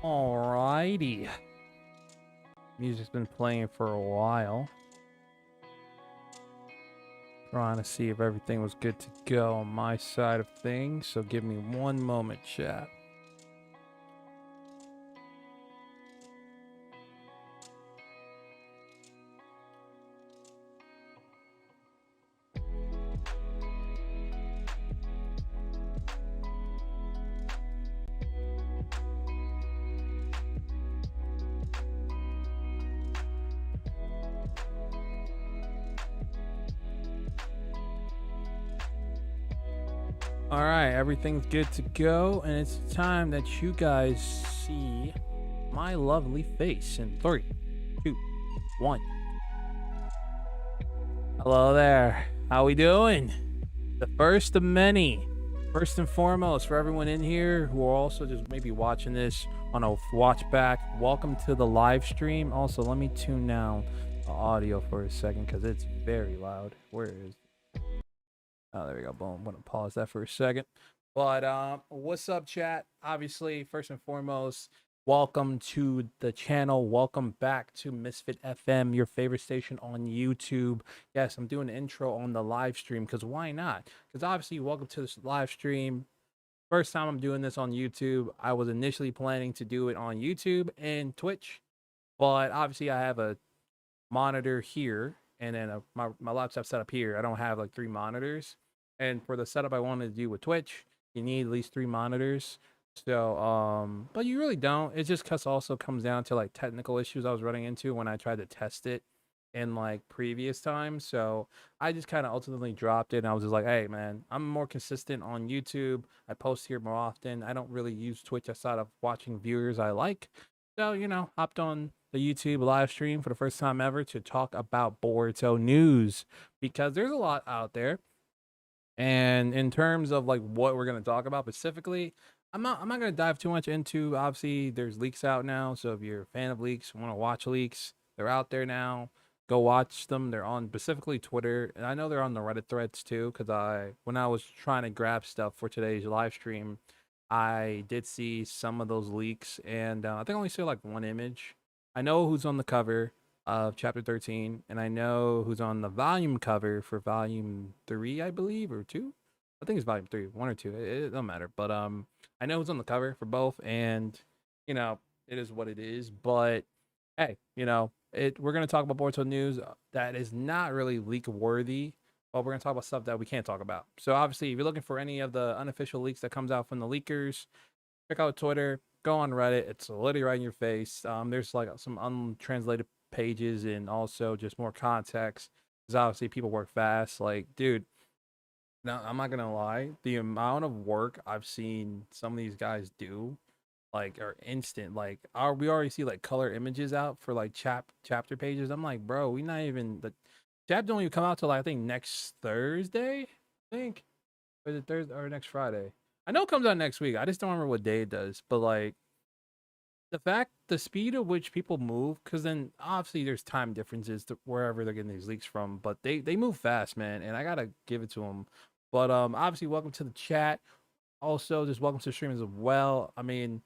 Alrighty. Music's been playing for a while. Trying to see if everything was good to go on my side of things. So give me one moment, chat. All right, everything's good to go, and it's time that you guys see my lovely face in 3, 2, 1. Hello there. How we doing? The first of many. First and foremost, for everyone in here who are also just maybe watching this on a watch back, welcome to the live stream. Also, let me tune down the audio for a second because it's very loud. Where is Oh, there we go. Boom. I'm gonna pause that for a second. But what's up, chat? Obviously, first and foremost, welcome to the channel. Welcome back to Misfit FM, your favorite station on YouTube. Yes, I'm doing an intro on the live stream because why not? Because obviously, welcome to this live stream. First time I'm doing this on YouTube. I was initially planning to do it on YouTube and Twitch, but obviously, I have a monitor here and then my laptop set up here. I don't have like 3 monitors, and for the setup I wanted to do with Twitch, you need at least 3 monitors. So but you really don't. It just cause also comes down to like technical issues I was running into when I tried to test it in like previous times. So I just kind of ultimately dropped it, and I was just like, hey man, I'm more consistent on YouTube. I post here more often. I don't really use Twitch outside of watching viewers I like. So, hopped on the YouTube live stream for the first time ever to talk about Boruto news because there's a lot out there. And in terms of like what we're going to talk about specifically, I'm not going to dive too much into. Obviously, there's leaks out now, so if you're a fan of leaks, want to watch leaks, they're out there now. Go watch them. They're on specifically Twitter, and I know they're on the Reddit threads too. Because when I was trying to grab stuff for today's live stream, I did see some of those leaks, and I think I only saw like one image. I know who's on the cover of chapter 13, and I know who's on the volume cover for volume 3, I believe, or 2. I think it's volume 3, 1 or 2. It don't matter, but I know who's on the cover for both, and it is what it is. But hey, we're gonna talk about Boruto news that is not really leak worthy, but we're gonna talk about stuff that we can't talk about. So obviously, if you're looking for any of the unofficial leaks that comes out from the leakers, check out Twitter, go on Reddit. It's literally right in your face. There's like some untranslated pages and also just more context. Because obviously people work fast. Like, dude, now I'm not gonna lie, the amount of work I've seen some of these guys do, like, are instant. Like, we already see like color images out for like chapter pages. I'm like, bro, we not even the chapter don't even come out till like, I think next Thursday. I think, or is it Thursday or next Friday? I know it comes out next week. I just don't remember what day it does. But like the speed at which people move, because then obviously there's time differences to wherever they're getting these leaks from, but they move fast, man, and I gotta give it to them. But obviously, welcome to the chat. Also, just welcome to the stream as well. I mean,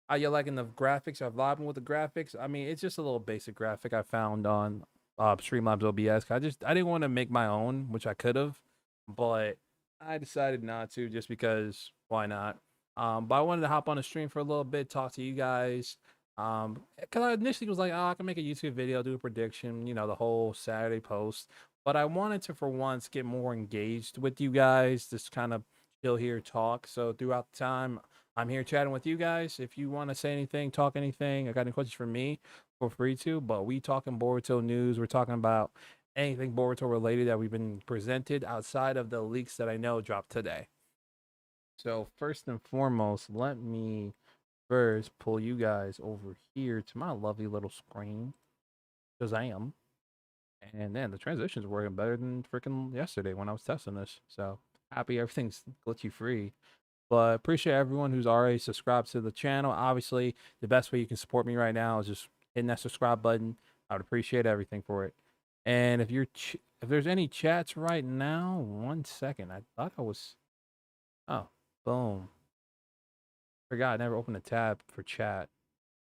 are you liking the graphics? Are vibing with the graphics? I mean, it's just a little basic graphic I found on Streamlabs OBS. I didn't want to make my own, which I could have, but I decided not to just because why not? But I wanted to hop on the stream for a little bit, talk to you guys. Because I initially was like, oh, I can make a YouTube video, do a prediction, the whole Saturday post. But I wanted to, for once, get more engaged with you guys, just kind of chill here, talk. So throughout the time, I'm here chatting with you guys. If you want to say anything, talk anything, I got any questions for me, feel free to. But we talking Boruto news. We're talking about anything Boruto related that we've been presented outside of the leaks that I know dropped today. So first and foremost, let me first pull you guys over here to my lovely little screen, because I am. And then the transition's working better than freaking yesterday when I was testing this. So happy everything's glitchy free. But appreciate everyone who's already subscribed to the channel. Obviously, the best way you can support me right now is just hitting that subscribe button. I would appreciate everything for it. And if there's any chats right now, 1 second. I thought I was. Oh, boom. Forgot I never opened a tab for chat.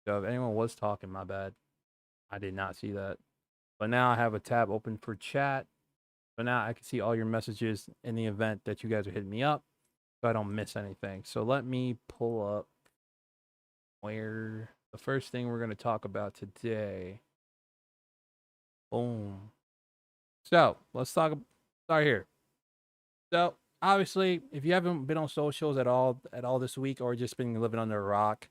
So if anyone was talking, my bad. I did not see that. But now I have a tab open for chat. So now I can see all your messages in the event that you guys are hitting me up, so I don't miss anything. So let me pull up where the first thing we're going to talk about today. Boom. So let's start here. So obviously, if you haven't been on socials at all this week, or just been living under a rock,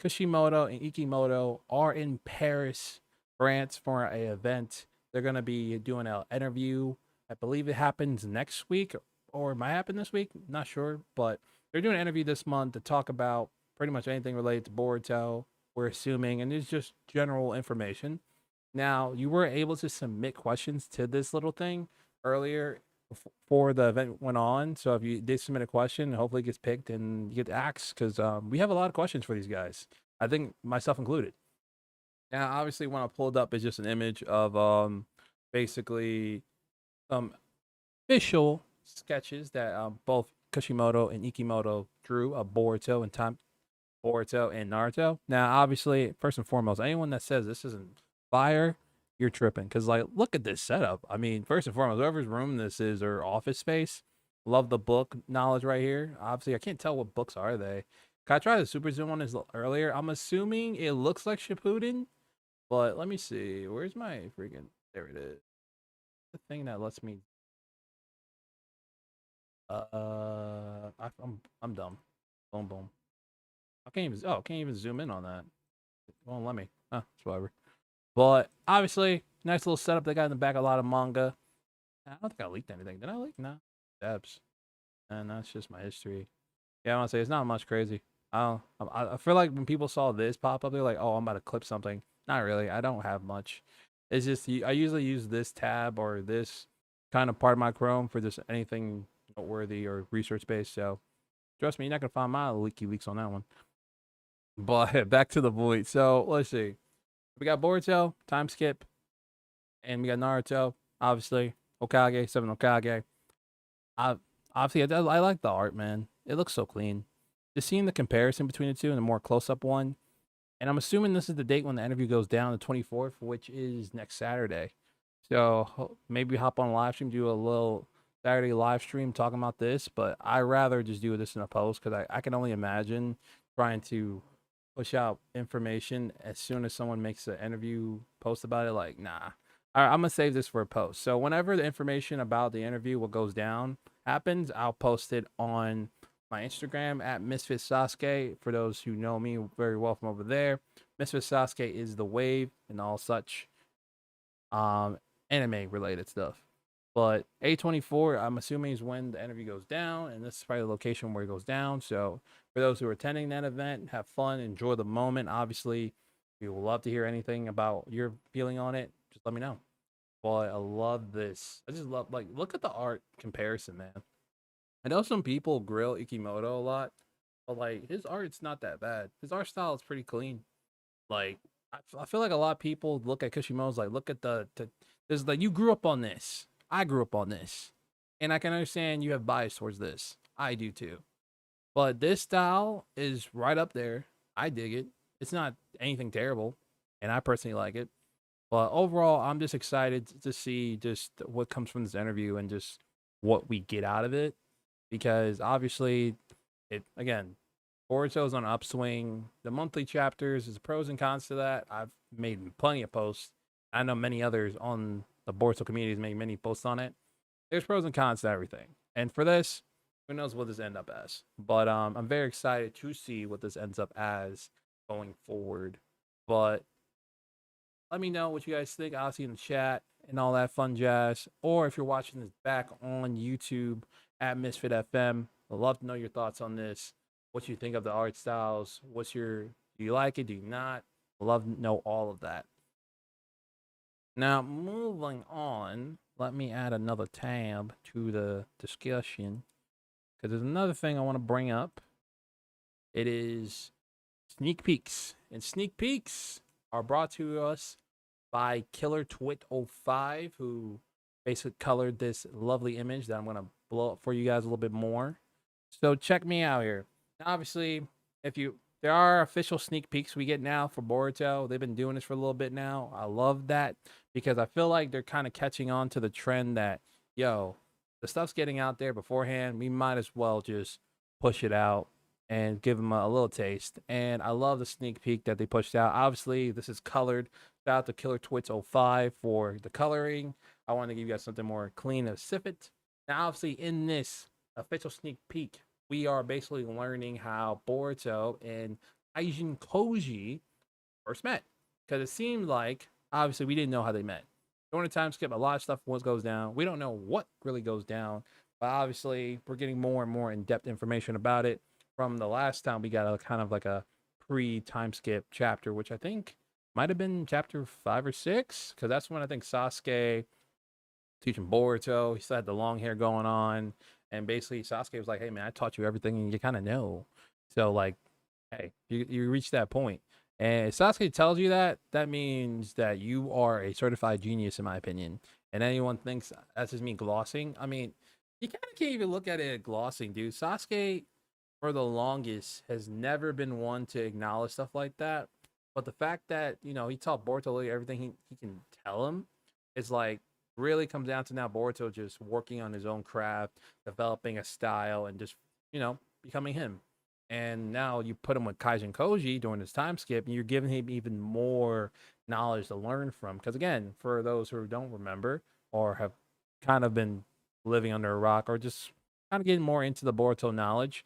Kishimoto and Ikimoto are in Paris, France for a event. They're gonna be doing an interview. I believe it happens next week, or it might happen this week. Not sure, but they're doing an interview this month to talk about pretty much anything related to Boruto. We're assuming, and it's just general information. Now, you were able to submit questions to this little thing earlier before the event went on. So if you did submit a question, hopefully it gets picked and you get asked, because we have a lot of questions for these guys. I think myself included. Now, obviously, when I pulled up, it's just an image of basically some official sketches that both Kishimoto and Ikimoto drew of Boruto and Naruto. Now, obviously, first and foremost, anyone that says this isn't fire, you're tripping. Cause like, look at this setup. I mean, first and foremost, whoever's room this is or office space, love the book knowledge right here. Obviously, I can't tell what books are they. I tried the super zoom on this earlier. I'm assuming it looks like Shippuden, but let me see. Where's my freaking? There it is. The thing that lets me. I'm dumb. Boom boom. I can't even. Oh, can't even zoom in on that. It won't let me. It's whatever. But obviously, nice little setup they got in the back. A lot of manga. I don't think I leaked anything. Did I leak? No. Debs. And that's just my history. Yeah, I want to say it's not much crazy. I feel like when people saw this pop up, they're like, "Oh, I'm about to clip something." Not really. I don't have much. It's just I usually use this tab or this kind of part of my Chrome for just anything noteworthy or research based. So trust me, you're not gonna find my leaky leaks on that one. But back to the point. So let's see. We got Boruto, time skip, and we got Naruto, obviously. Okage, 7 Okage. I obviously I like the art, man. It looks so clean. Just seeing the comparison between the two and the more close up one. And I'm assuming this is the date when the interview goes down, the 24th, which is next Saturday. So maybe hop on live stream, do a little Saturday live stream talking about this. But I rather just do this in a post, because I can only imagine trying to push out information as soon as someone makes an interview post about it. Like, nah, I'm gonna save this for a post. So whenever the information about the interview, what goes down, happens, I'll post it on my Instagram at Misfit Sasuke. For those who know me very well from over there, Misfit Sasuke is the wave and all such anime related stuff. But A24, I'm assuming, is when the interview goes down, and this is probably the location where it goes down. So for those who are attending that event, have fun, enjoy the moment. Obviously, we would love to hear anything about your feeling on it. Just let me know. Boy, I love this. I just love, like, look at the art comparison, man. I know some people grill Ikimoto a lot, but like his art's not that bad. His art style is pretty clean. Like, I feel like a lot of people look at Kishimoto's like, look at there's like, you grew up on this. I grew up on this. And I can understand you have bias towards this. I do too. But this style is right up there. I dig it. It's not anything terrible. And I personally like it. But overall, I'm just excited to see just what comes from this interview and just what we get out of it. Because obviously, it again, Boruto's on an upswing. The monthly chapters is pros and cons to that. I've made plenty of posts. I know many others on the Boruto community has made many posts on it. There's pros and cons to everything. And for this, who knows what this end up as? But I'm very excited to see what this ends up as going forward. But let me know what you guys think. I'll see you in the chat and all that fun jazz. Or if you're watching this back on YouTube at Misfit FM, I'd love to know your thoughts on this. What you think of the art styles? Do you like it? Do you not? I'd love to know all of that. Now, moving on, let me add another tab to the discussion, because there's another thing I want to bring up. It is sneak peeks. And sneak peeks are brought to us by Killer Twit 05, who basically colored this lovely image that I'm going to blow up for you guys a little bit more. So check me out here. Now, obviously, there are official sneak peeks we get now for Boruto. They've been doing this for a little bit now. I love that, because I feel like they're kind of catching on to the trend that yo, the stuff's getting out there beforehand. We might as well just push it out and give them a little taste. And I love the sneak peek that they pushed out. Obviously, this is colored. Shout out to Killer Twits 05 for the coloring. I want to give you guys something more clean and snippet. Now, obviously, in this official sneak peek, we are basically learning how Boruto and Aijin Koji first met. Because it seemed like, obviously, we didn't know how they met. During the time skip, a lot of stuff goes down. We don't know what really goes down, but obviously, we're getting more and more in depth information about it. From the last time, we got a kind of like a pre time skip chapter, which I think might have been chapter 5 or 6, because that's when I think Sasuke teaching Boruto. He still had the long hair going on, and basically Sasuke was like, "Hey man, I taught you everything, and you kind of know." So like, hey, you reach that point, and if Sasuke tells you that, that means that you are a certified genius, in my opinion. And anyone thinks that's just me glossing. I mean, you kind of can't even look at it as glossing, dude. Sasuke, for the longest, has never been one to acknowledge stuff like that. But the fact that he taught Boruto everything he can tell him is like really comes down to now Boruto just working on his own craft, developing a style, and just becoming him. And now you put him with Kaijin Koji during this time skip, and you're giving him even more knowledge to learn from. Because again, for those who don't remember or have kind of been living under a rock or just kind of getting more into the Boruto knowledge,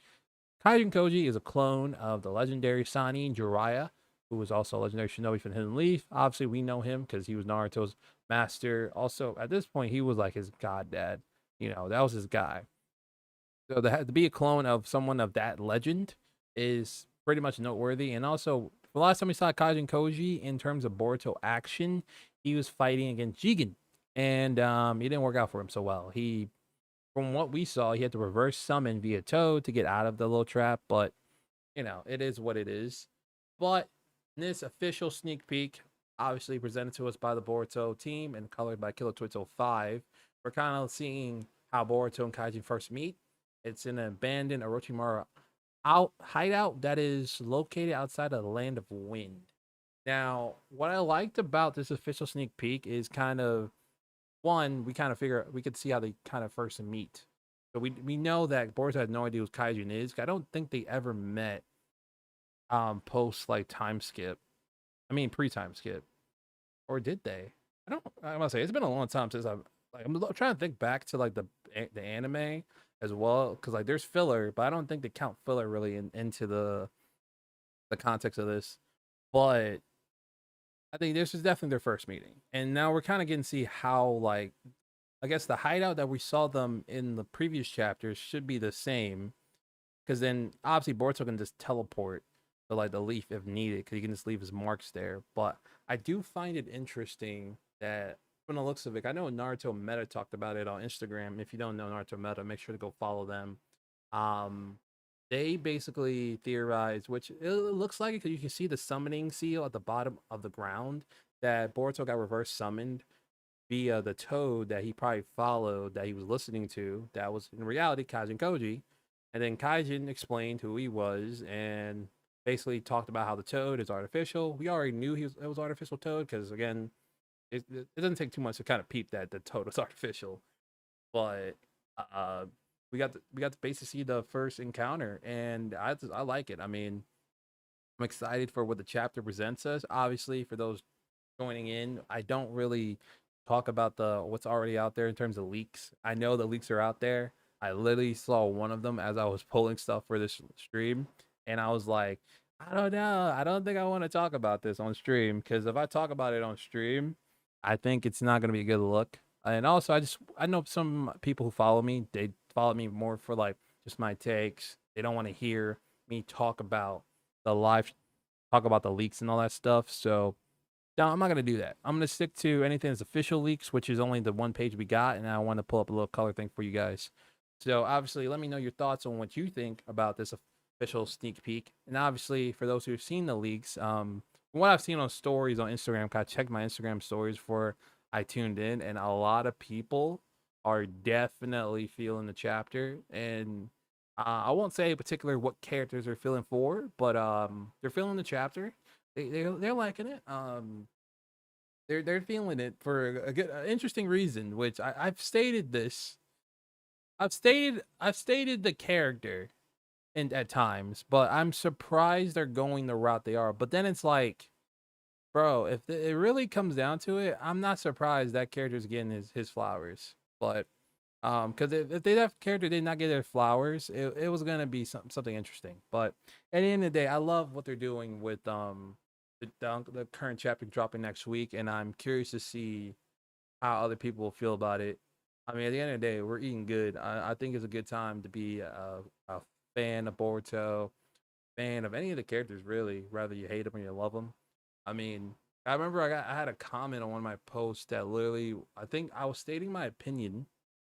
Kaijin Koji is a clone of the legendary Sanin Jiraiya, who was also a legendary shinobi from Hidden Leaf. Obviously, we know him because he was Naruto's master. Also, at this point, he was like his god dad. That was his guy. So to be a clone of someone of that legend is pretty much noteworthy. And also, the last time we saw Kaijin Koji in terms of Boruto action, he was fighting against Jigen. And it didn't work out for him so well. From what we saw, he had to reverse summon via Toad to get out of the little trap. But, it is what it is. But in this official sneak peek, obviously presented to us by the Boruto team and colored by Killer Twits 05, we're kind of seeing how Boruto and Kaijin first meet. It's in an abandoned Orochimaru hideout that is located outside of the Land of Wind. Now, what I liked about this official sneak peek is kind of one, we could see how they kind of first meet. So we know that Boruto had no idea who Kaijin is. I don't think they ever met post like time skip. I mean pre time skip. Or did they? I must say it's been a long time since I'm trying to think back to like the anime as well, because like there's filler, but I don't think they count filler really into the context of this. But I think this is definitely their first meeting, and now we're kind of getting to see how like I guess the hideout that we saw them in the previous chapters should be the same, because then obviously Boruto can just teleport to like the leaf if needed, because he can just leave his marks there. But I do find it interesting that from the looks of it, I know Naruto Meta talked about it on Instagram. If you don't know Naruto Meta, make sure to go follow them. Um, they basically theorize, which it looks like it because you can see the summoning seal at the bottom of the ground, that Boruto got reverse summoned via the toad that he probably followed, that he was listening to, that was in reality Kaijin Koji. And then Kaijin explained who he was and basically talked about how the toad is artificial. We already knew it was artificial toad because, again, it doesn't take too much to kind of peep that the toad was artificial. But uh, we got to basically see the first encounter, and I like it. I mean, I'm excited for what the chapter presents us. Obviously, for those joining in, I don't really talk about the what's already out there in terms of leaks. I know the leaks are out there. I literally saw one of them as I was pulling stuff for this stream, and I was like, I don't know. I don't think I want to talk about this on stream, because if I talk about it on stream, I think it's not going to be a good look. And also, I know some people who follow me. They follow me more for like just my takes. They don't want to hear me the live talk about the leaks and all that stuff. So no, I'm not gonna do that. I'm gonna stick to anything that's official leaks, which is only the one page we got, and I want to pull up a little color thing for you guys. So obviously, let me know your thoughts on what you think about this official sneak peek. And obviously, for those who've seen the leaks, from what I've seen on stories on Instagram, I checked my Instagram stories before I tuned in, and a lot of people are definitely feeling the chapter. And I won't say in particular what characters are feeling for, but they're feeling the chapter. They're liking it. They're feeling it for a good, interesting reason, which I've stated this. I've stated the character and at times, but I'm surprised they're going the route they are. But then it's like, bro, if it really comes down to it, I'm not surprised that character's getting his flowers. But because if they that character did not get their flowers, it was gonna be something interesting. But at the end of the day, I love what they're doing with the current chapter dropping next week, and I'm curious to see how other people feel about it. I mean, at the end of the day, we're eating good. I think it's a good time to be a fan of Boruto, fan of any of the characters, really, whether you hate them or you love them. I mean, I remember I had a comment on one of my posts that literally, I think I was stating my opinion,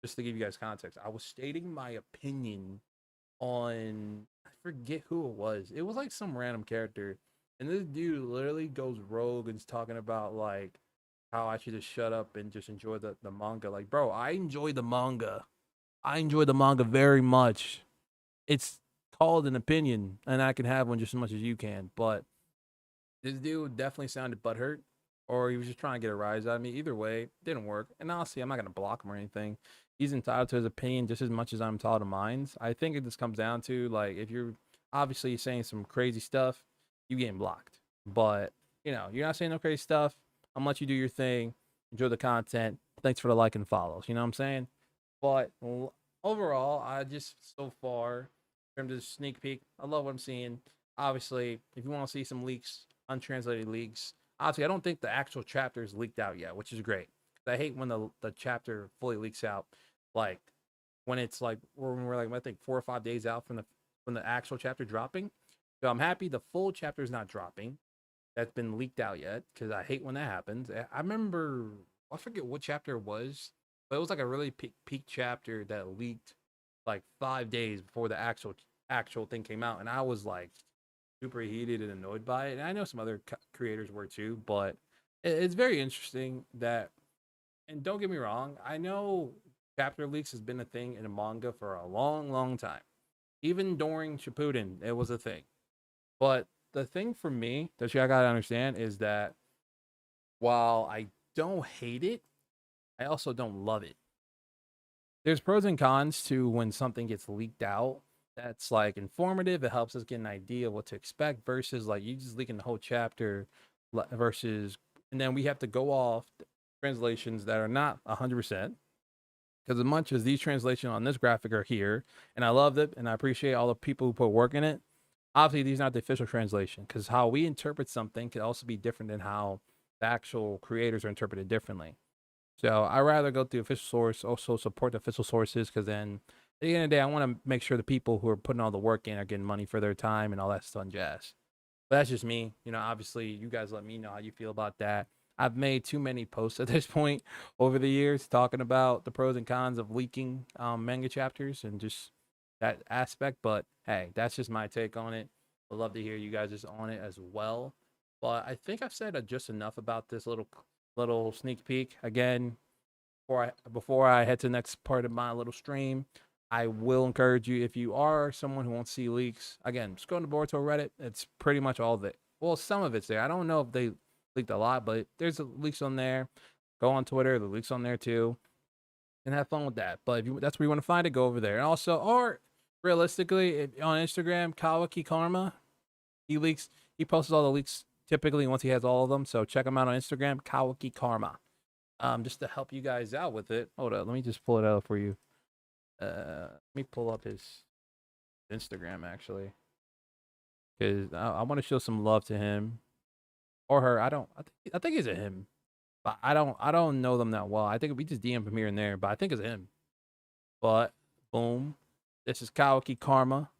just to give you guys context. I was stating my opinion on, I forget who it was. It was like some random character. And this dude literally goes rogue and is talking about like how I should just shut up and just enjoy the manga. Like, bro, I enjoy the manga. I enjoy the manga very much. It's called an opinion, and I can have one just as much as you can. But this dude definitely sounded butthurt, or he was just trying to get a rise out of me. Either way, didn't work. And honestly, I'm not gonna block him or anything. He's entitled to his opinion just as much as I'm entitled to mine. I think it just comes down to like if you're obviously saying some crazy stuff, you getting blocked. But you're not saying no crazy stuff. I'm gonna let you do your thing. Enjoy the content. Thanks for the like and follows. You know what I'm saying? But overall, I just so far, in terms of sneak peek, I love what I'm seeing. Obviously, if you want to see some leaks, untranslated leaks, obviously, I don't think the actual chapter is leaked out yet, which is great. I hate when the chapter fully leaks out, like when it's like when we're like I think 4 or 5 days out from the actual chapter dropping. So I'm happy the full chapter is not dropping. That's been leaked out yet because I hate when that happens. I remember I forget what chapter it was, but it was like a really peak chapter that leaked like 5 days before the actual thing came out, and I was like super heated and annoyed by it. And I know some other creators were too, but it's very interesting that. And don't get me wrong, I know chapter leaks has been a thing in a manga for a long, long time. Even during Shippuden, it was a thing. But the thing for me that you gotta understand is that while I don't hate it, I also don't love it. There's pros and cons to when something gets leaked out. That's like informative. It helps us get an idea of what to expect versus like you just leaking the whole chapter versus, and then we have to go off translations that are not 100%. Because as much as these translations on this graphic are here, and I loved it, and I appreciate all the people who put work in it, obviously these are not the official translation. Because how we interpret something could also be different than how the actual creators are interpreted differently. So I rather go to the official source, also support the official sources, because then at the end of the day, I want to make sure the people who are putting all the work in are getting money for their time and all that fun jazz. But that's just me. Obviously, you guys let me know how you feel about that. I've made too many posts at this point over the years talking about the pros and cons of leaking manga chapters and just that aspect. But hey, that's just my take on it. I'd love to hear you guys just on it as well. But I think I've said just enough about this little sneak peek. Again, before I head to the next part of my little stream, I will encourage you, if you are someone who wants to see leaks, again, just go to Boruto Reddit. It's pretty much all of it. Well, some of it's there. I don't know if they leaked a lot, but there's leaks on there. Go on Twitter, the leaks on there too, and have fun with that. But if that's where you want to find it, go over there. And also, or realistically, on Instagram, Kawaki Karma, he posts all the leaks typically once he has all of them. So check him out on Instagram, Kawaki Karma. Just to help you guys out with it. Hold up, let me just pull it out for you. Let me pull up his Instagram actually, because I want to show some love to him or her. I think it's a him, but I don't know them that well. I think we just DM him here and there, but I think it's him. But boom, this is Kawaki Karma.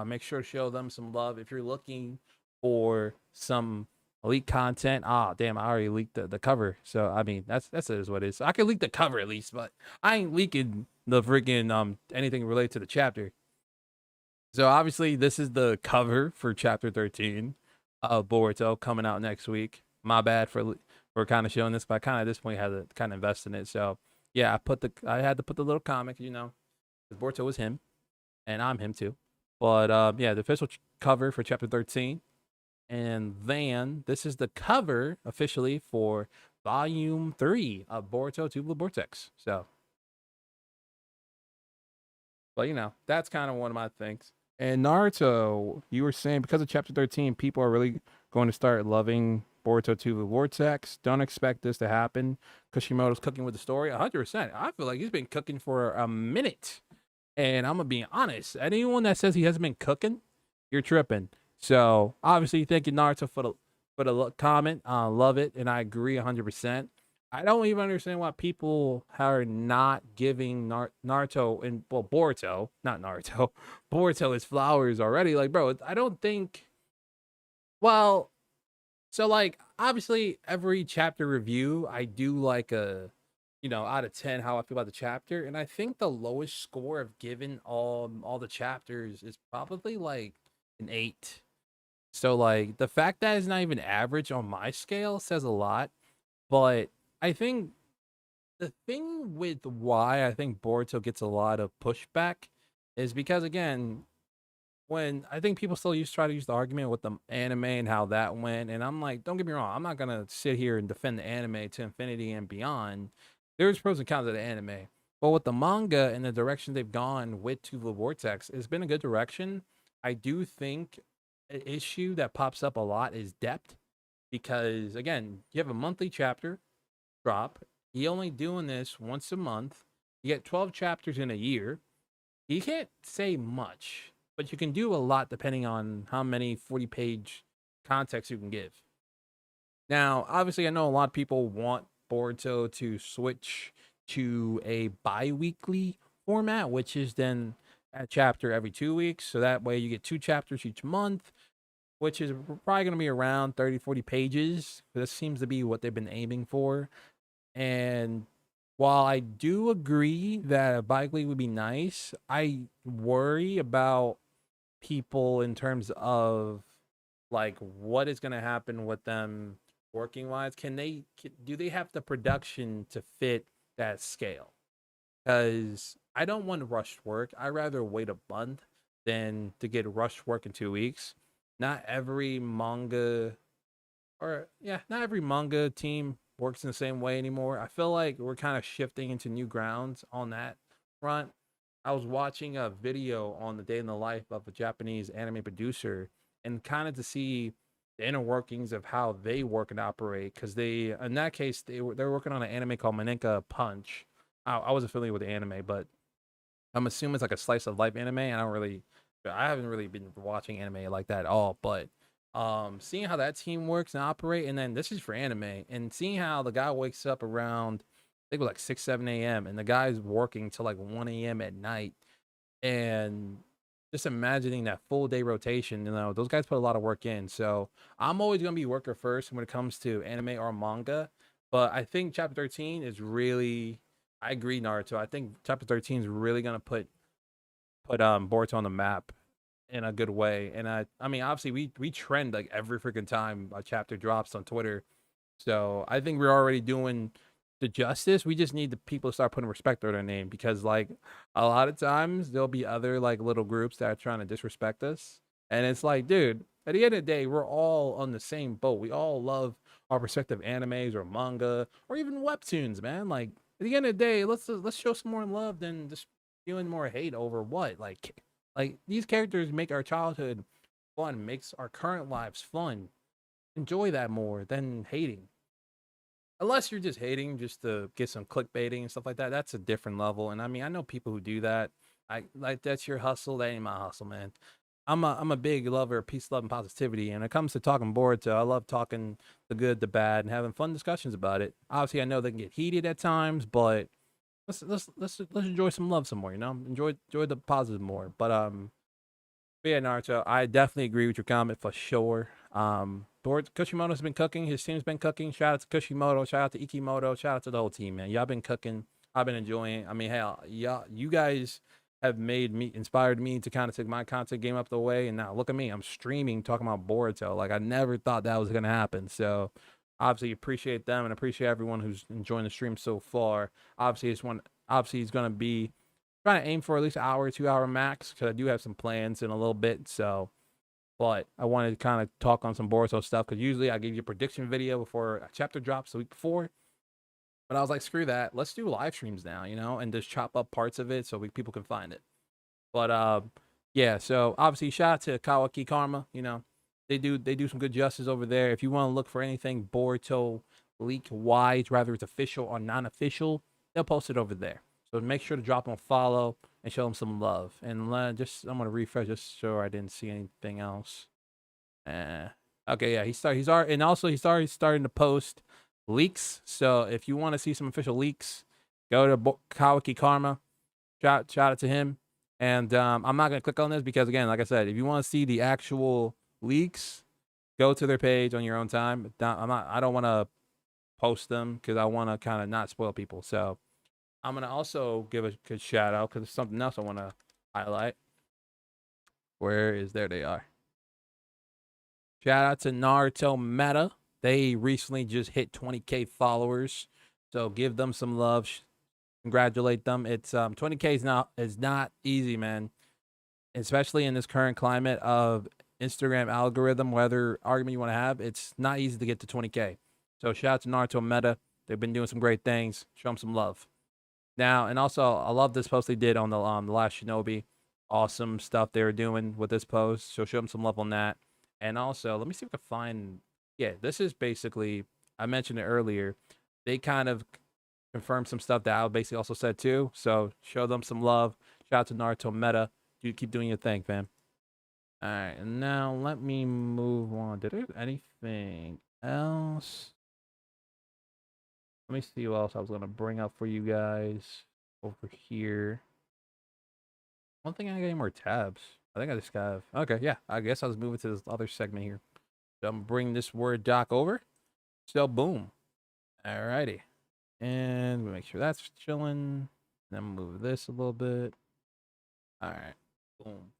Make sure to show them some love if you're looking for some leak content. Ah, damn, I already leaked the cover. So I mean, that's it is what it is. So I can leak the cover at least, but I ain't leaking the freaking anything related to the chapter. So obviously this is the cover for chapter 13 of Boruto coming out next week. My bad for kind of showing this, but I kind of at this point had to kind of invest in it. So yeah, I had to put the little comic, because Boruto was him and I'm him too. But yeah, the official cover for chapter 13. And then this is the cover officially for Volume 3 of Boruto Tubular Vortex. So, but that's kind of one of my things. And Naruto, you were saying because of chapter 13, people are really going to start loving Boruto 2 the Vortex. Don't expect this to happen. Kishimoto's cooking with the story 100%. I feel like he's been cooking for a minute. And I'm going to be honest. Anyone that says he hasn't been cooking, you're tripping. So, obviously, thank you, Naruto, for the comment. Love it. And I agree 100%. I don't even understand why people are not giving Naruto and Boruto, not Naruto, Boruto his flowers already. Like, bro, I don't think. Well, so like obviously every chapter review, I do like a, out of 10 how I feel about the chapter, and I think the lowest score I've given all the chapters is probably like an 8. So like the fact that it's not even average on my scale says a lot, but I think the thing with why I think Boruto gets a lot of pushback is because again, when I think people still try to use the argument with the anime and how that went, and I'm like, don't get me wrong, I'm not gonna sit here and defend the anime to infinity and beyond. There's pros and cons of the anime, but with the manga and the direction they've gone with To the Vortex, it's been a good direction. I do think an issue that pops up a lot is depth, because again, you have a monthly chapter drop. He only doing this once a month. You get 12 chapters in a year. You can't say much, but you can do a lot depending on how many 40-page context you can give. Now, obviously, I know a lot of people want Boruto to switch to a bi-weekly format, which is then a chapter every 2 weeks. So that way you get 2 chapters each month, which is probably going to be around 30, 40 pages. This seems to be what they've been aiming for. And while I do agree that a bike league would be nice, I worry about people in terms of like what is going to happen with them working wise. Do they have the production to fit that scale? Because I don't want rushed work. I'd rather wait a month than to get rushed work in 2 weeks. Not every manga not every manga team works in the same way anymore. I feel like we're kind of shifting into new grounds on that front. I was watching a video on the day in the life of a Japanese anime producer, and kind of to see the inner workings of how they work and operate, because in that case, they're working on an anime called Maninka Punch. I wasn't familiar with the anime, but I'm assuming it's like a slice of life anime. I haven't really been watching anime like that at all, but seeing how that team works and operate, and then this is for anime, and seeing how the guy wakes up around, I think it was like 6 7 a.m. and the guy's working till like 1 a.m. at night, and just imagining that full day rotation, those guys put a lot of work in. So I'm always gonna be worker first when it comes to anime or manga, but I think chapter 13 is really, I agree, Naruto, I think chapter 13 is really gonna put Boruto on the map in a good way. And I mean, obviously we trend like every freaking time a chapter drops on Twitter. So I think we're already doing the justice. We just need the people to start putting respect on their name, because like a lot of times there'll be other like little groups that are trying to disrespect us. And it's like, dude, at the end of the day, we're all on the same boat. We all love our respective animes or manga or even webtoons, man. Like at the end of the day, let's show some more love than just feeling more hate over what like these characters make our childhood fun, makes our current lives fun. Enjoy that more than hating. Unless you're just hating just to get some clickbaiting and stuff like that. That's a different level. And I mean, I know people who do that. I like, that's your hustle. That ain't my hustle, man. I'm a big lover of peace, love, and positivity. And when it comes to talking Boruto, I love talking the good, the bad, and having fun discussions about it. Obviously, I know they can get heated at times, but let's enjoy some love some more. Enjoy the positive more. But yeah, Naruto, I definitely agree with your comment for sure. Kushimoto's been cooking. His team's been cooking. Shout out to Kushimoto. Shout out to Ikimoto. Shout out to the whole team, man. Y'all been cooking. I've been enjoying it. I mean, hell, you guys have inspired me to kind of take my content game up the way. And now look at me. I'm streaming talking about Boruto. Like I never thought that was going to happen. So obviously appreciate them and appreciate everyone who's enjoying the stream so far. Obviously he's going to be trying to aim for at least an hour, 2 hour max, because I do have some plans in a little bit. So, but I wanted to kind of talk on some Boruto stuff because usually I give you a prediction video before a chapter drops the week before. But I was like, screw that. Let's do live streams now, and just chop up parts of it so people can find it. But yeah. So obviously, shout out to Kawaki Karma. They do some good justice over there. If you want to look for anything Boruto leak wise, whether it's official or non-official, they'll post it over there. So make sure to drop them a follow and show them some love. And I'm gonna refresh just so I didn't see anything else. Okay, yeah, he's already, and also he's already starting to post leaks. So if you want to see some official leaks, go to Kawaki Karma. Shout out to him. And I'm not gonna click on this because again, like I said, if you want to see the actual leaks, go to their page on your own time. I don't want to post them because I want to kind of not spoil people. So I'm gonna also give a good shout out because there's something else I want to highlight. There they are. Shout out to Naruto Meta. They recently just hit 20K followers, so give them some love. Congratulate them. It's 20K is not easy, man. Especially in this current climate of Instagram algorithm, whether argument you want to have, it's not easy to get to 20K. So shout out to Naruto Meta. They've been doing some great things. Show them some love. Now, and also, I love this post they did on the Last Shinobi. Awesome stuff they were doing with this post. So show them some love on that. And also, let me see if I can find. Yeah, this is basically, I mentioned it earlier. They kind of confirmed some stuff that I basically also said too. So show them some love. Shout out to Naruto Meta. You keep doing your thing, fam. All right, and now let me move on. Did there anything else? Let me see what else I was gonna bring up for you guys over here. One thing I got any more tabs. I think I just got. Okay, yeah. I guess I was moving to this other segment here. So I'm bringing this Word doc over. So boom. Alrighty, and we make sure that's chilling. Then move this a little bit. All right. Boom.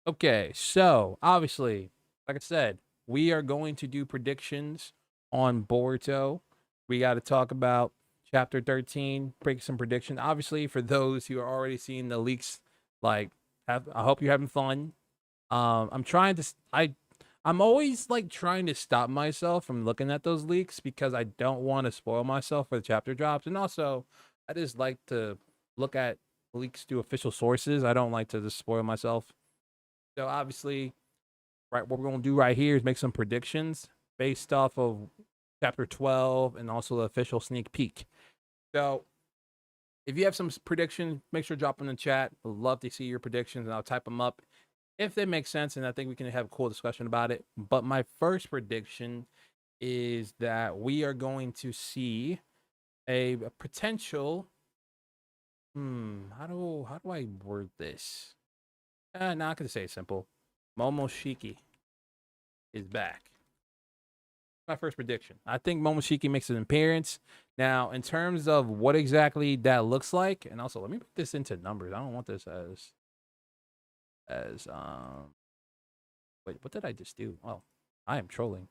Okay, so obviously, like I said, we are going to do predictions on Boruto. We got to talk about chapter 13, break some predictions. Obviously, for those who are already seeing the leaks, I hope you're having fun. I'm always like trying to stop myself from looking at those leaks because I don't want to spoil myself for the chapter drops, and also I just like to look at leaks through official sources. I don't like to just spoil myself. So obviously, right, what we're gonna do right here is make some predictions based off of chapter 12 and also the official sneak peek. So if you have some predictions, make sure to drop them in the chat. I'd love to see your predictions, and I'll type them up if they make sense, and I think we can have a cool discussion about it. But my first prediction is that we are going to see a potential. How do I word this? Not gonna say it simple. Momoshiki is back. My first prediction. I think Momoshiki makes an appearance. Now, in terms of what exactly that looks like, and also let me put this into numbers. I don't want this as wait, what did I just do? Oh, I am trolling.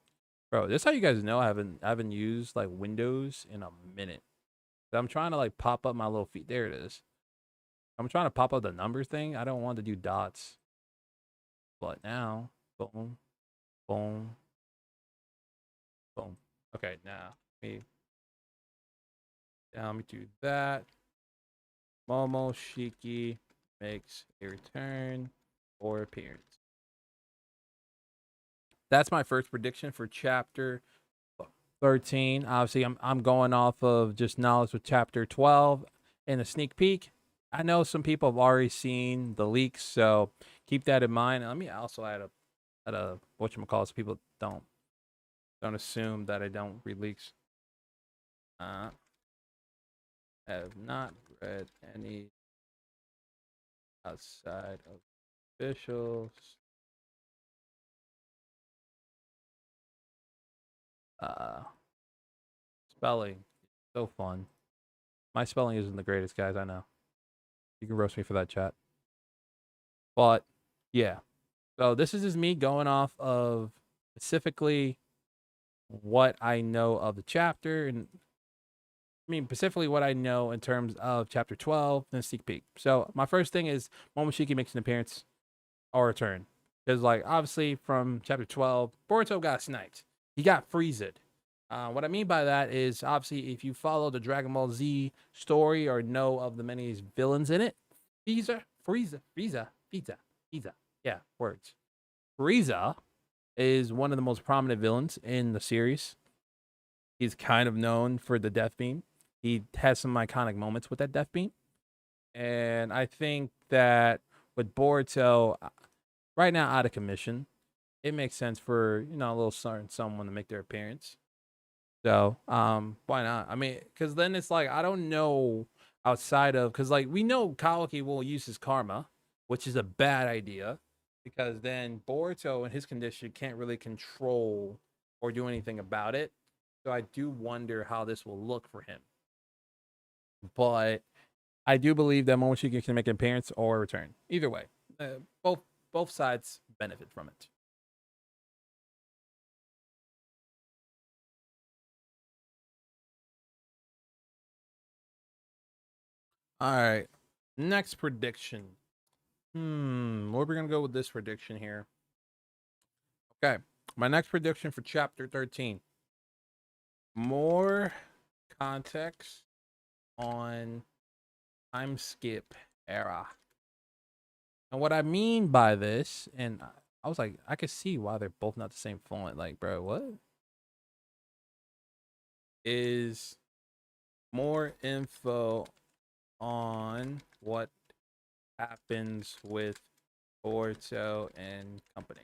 Bro, this is how you guys know I haven't used like Windows in a minute. I'm trying to like pop up my little feet. There it is. I'm trying to pop up the numbers thing. I don't want to do dots. But now, boom, boom, boom. Okay, now let me do that. Momoshiki makes a return or appearance. That's my first prediction for chapter 13. Obviously, I'm going off of just knowledge with chapter 12 and a sneak peek. I know some people have already seen the leaks, so keep that in mind. Let me also add a whatchamacallit so people don't assume that I don't read leaks. I have not read any outside of officials. Spelling, so fun. My spelling isn't the greatest, guys. I know. You can roast me for that, chat. But yeah, so this is just me going off of specifically what I know of the chapter, and I mean specifically what I know in terms of chapter 12 and sneak peek. So my first thing is Momoshiki makes an appearance or return. Because, like, obviously from chapter 12, Boruto got sniped. He got freezed. What I mean by that is, obviously, if you follow the Dragon Ball Z story or know of the many villains in it, Frieza, yeah, words. Frieza is one of the most prominent villains in the series. He's kind of known for the death beam. He has some iconic moments with that death beam. And I think that with Boruto right now out of commission, it makes sense for, a little certain someone to make their appearance. So, why not? I mean, because then it's like I don't know outside of because like we know Kawaki will use his karma, which is a bad idea, because then Boruto in his condition can't really control or do anything about it. So I do wonder how this will look for him. But I do believe that Momoshiki can make an appearance or a return. Either way, both sides benefit from it. All right, next prediction. Where we gonna go with this prediction here? Okay, my next prediction for chapter 13. More context on time skip era. And what I mean by this, and I was like, I could see why they're both not the same font. Like, bro, what is more info on what happens with Boruto and company?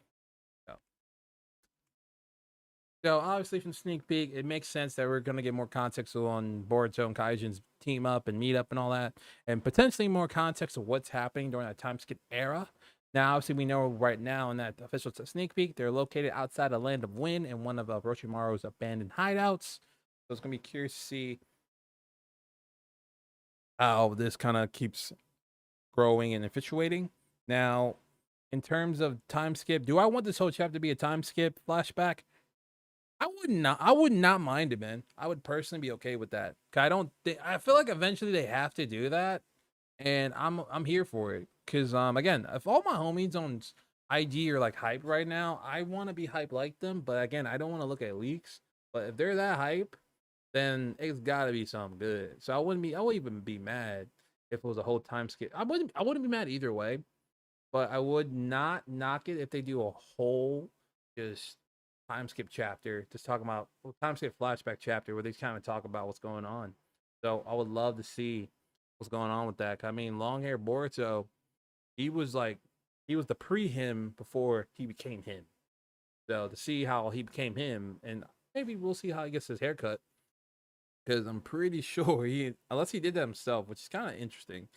So obviously from sneak peek, it makes sense that we're gonna get more context on Boruto and Kaijin's team up and meet up and all that, and potentially more context of what's happening during that time skip era. Now, obviously, we know right now in that official sneak peek, they're located outside the Land of Wind in one of Orochimaru's abandoned hideouts. So it's gonna be curious to see how this kind of keeps growing and infatuating. Now, in terms of time skip, do I want this whole chapter to be a time skip flashback? I would not mind it, man. I would personally be okay with that. I don't I feel like eventually they have to do that, and I'm here for it. Cause again, if all my homies on IG are like hype right now, I want to be hype like them. But again, I don't want to look at leaks. But if they're that hype, then it's gotta be something good. So I wouldn't even be mad if it was a whole time skip. I wouldn't be mad either way. But I would not knock it if they do a whole just time skip chapter, just talking about time skip flashback chapter where they kind of talk about what's going on. So I would love to see what's going on with that. I mean, long hair Boruto, he was the pre him before he became him. So to see how he became him, and maybe we'll see how he gets his haircut, because I'm pretty sure unless he did that himself, which is kind of interesting.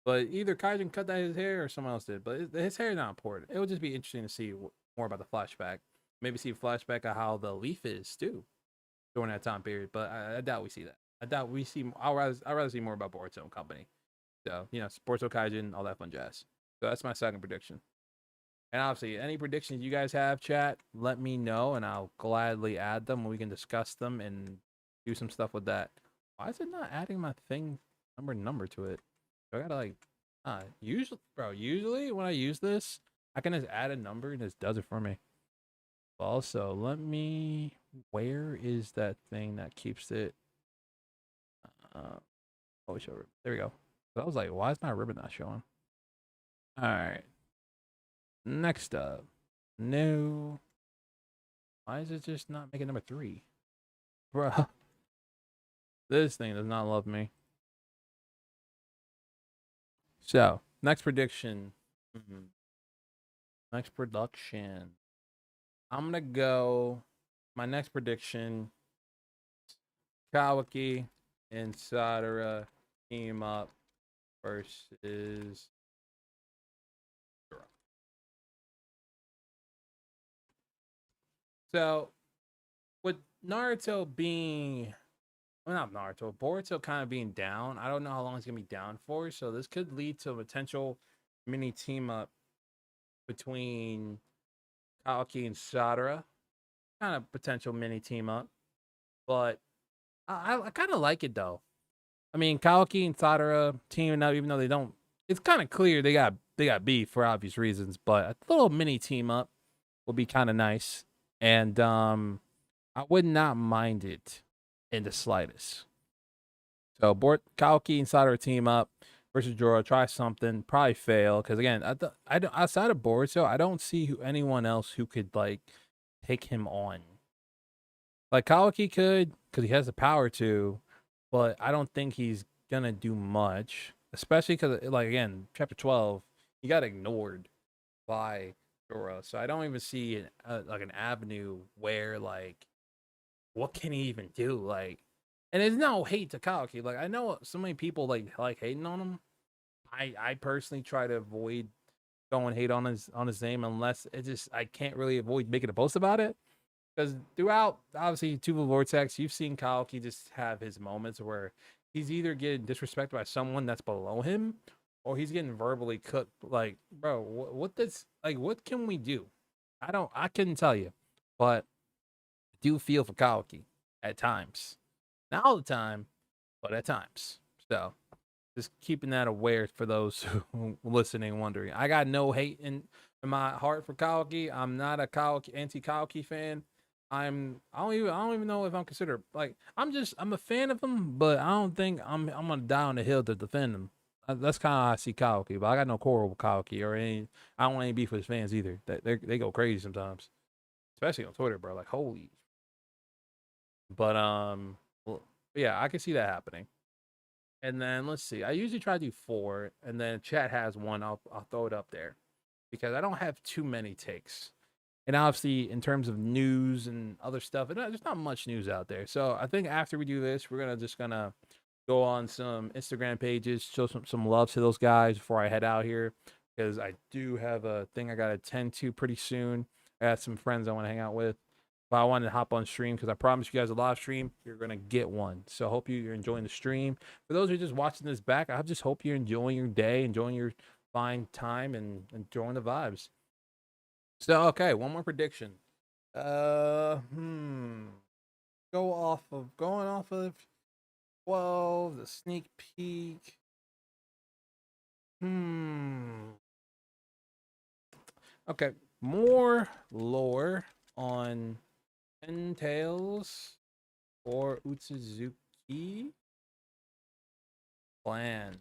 But either Kaijin cut that his hair or someone else did. But his hair is not important. It would just be interesting to see more about the flashback. Maybe see a flashback of how the leaf is too during that time period. But I doubt we see that. I doubt we see. I'd rather see more about Boruto and company. So Boruto Kaijin, all that fun jazz. So that's my second prediction. And obviously, any predictions you guys have, chat, let me know, and I'll gladly add them. We can discuss them and do some stuff with that. Why is it not adding my thing number to it? I gotta like, usually when I use this, I can just add a number and it does it for me. Also, where is that thing that keeps it? Show ribbon. There we go. So I was like, why is my ribbon not showing? All right. Next up, no. Why is it just not making number 3? Bruh. This thing does not love me. So, next prediction. Next production. I'm going to go. My next prediction, Kawaki and Sadara team up versus. So, with Naruto being. Well, not Naruto, Boruto kind of being down. I don't know how long he's going to be down for. So, this could lead to a potential mini team up between Kawaki and Sadara. Kind of potential mini team up. But I kind of like it though. I mean, Kawaki and Sadara teaming up, even though they don't. It's kind of clear they got got beef for obvious reasons, but a little mini team up would be kind of nice, and I would not mind it in the slightest. So, Kalki and Sadara team up versus Jorah. Try something. Probably fail because again, I don't, outside of Boruto, I don't see anyone else who could like take him on. Like Kalki could because he has the power to, but I don't think he's gonna do much. Especially because, like again, chapter 12, he got ignored by Jorah, so I don't even see like an avenue where like what can he even do? Like, and it's no hate to Kalki. Like I know so many people like hating on him. I personally try to avoid going hate on his name unless it just I can't really avoid making a post about it. Because throughout obviously Tuva Vortex, you've seen Kalki just have his moments where he's either getting disrespected by someone that's below him, or he's getting verbally cooked. Like, bro, what this like? What can we do? I couldn't tell you, but I do feel for Kalki at times. Not all the time, but at times. So just keeping that aware for those who listening, wondering. I got no hate in my heart for Kalki. I'm not a anti-Kalki fan. I don't even know if I'm considered like I'm a fan of him, but I don't think I'm gonna die on the hill to defend him. That's kind of how I see Kalki, but I got no quarrel with Kalki or any. I don't want any beef with his fans either. They go crazy sometimes, especially on Twitter, bro. Like holy. But well, yeah, I can see that happening. And then let's see. I usually try to do 4, and then chat has one. I'll throw it up there because I don't have too many takes. And obviously, in terms of news and other stuff, there's not much news out there. So I think after we do this, we're gonna go on some Instagram pages, show some love to those guys before I head out here because I do have a thing I gotta attend to pretty soon. I got some friends I want to hang out with. But I wanted to hop on stream because I promised you guys a live stream. You're gonna get one. So I hope you're enjoying the stream. For those who are just watching this back, I just hope you're enjoying your day, enjoying your fine time, and enjoying the vibes. So okay, one more prediction. Uh, hmm. Going off of 12, the sneak peek. Hmm. Okay, more lore on Ten Tails or Utsuzuki Clan.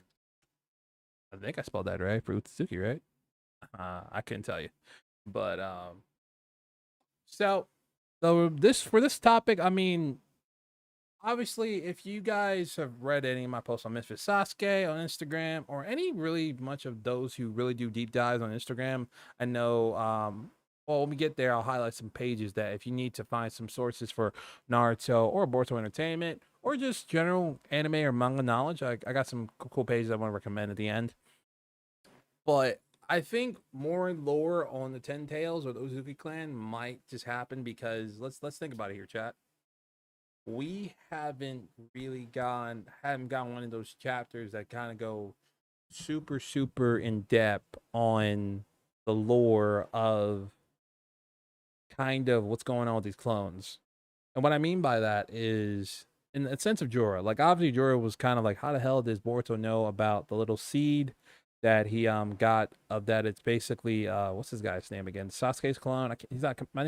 I think I spelled that right for Utsuzuki, right? I couldn't tell you, but so for this topic, I mean, obviously, if you guys have read any of my posts on Misfit Sasuke on Instagram or any really much of those who really do deep dives on Instagram, I know. Well, when we get there, I'll highlight some pages that if you need to find some sources for Naruto or Boruto Entertainment or just general anime or manga knowledge, I got some cool pages I want to recommend at the end. But I think more lore on the Ten Tails or the Uzuki clan might just happen because let's think about it here, chat. We haven't gotten one of those chapters that kind of go super in depth on the lore of kind of what's going on with these clones. And what I mean by that is in the sense of Jorah. Like obviously Jorah was kind of like, how the hell does Boruto know about the little seed that he got of that? It's basically what's his guy's name again? Sasuke's clone.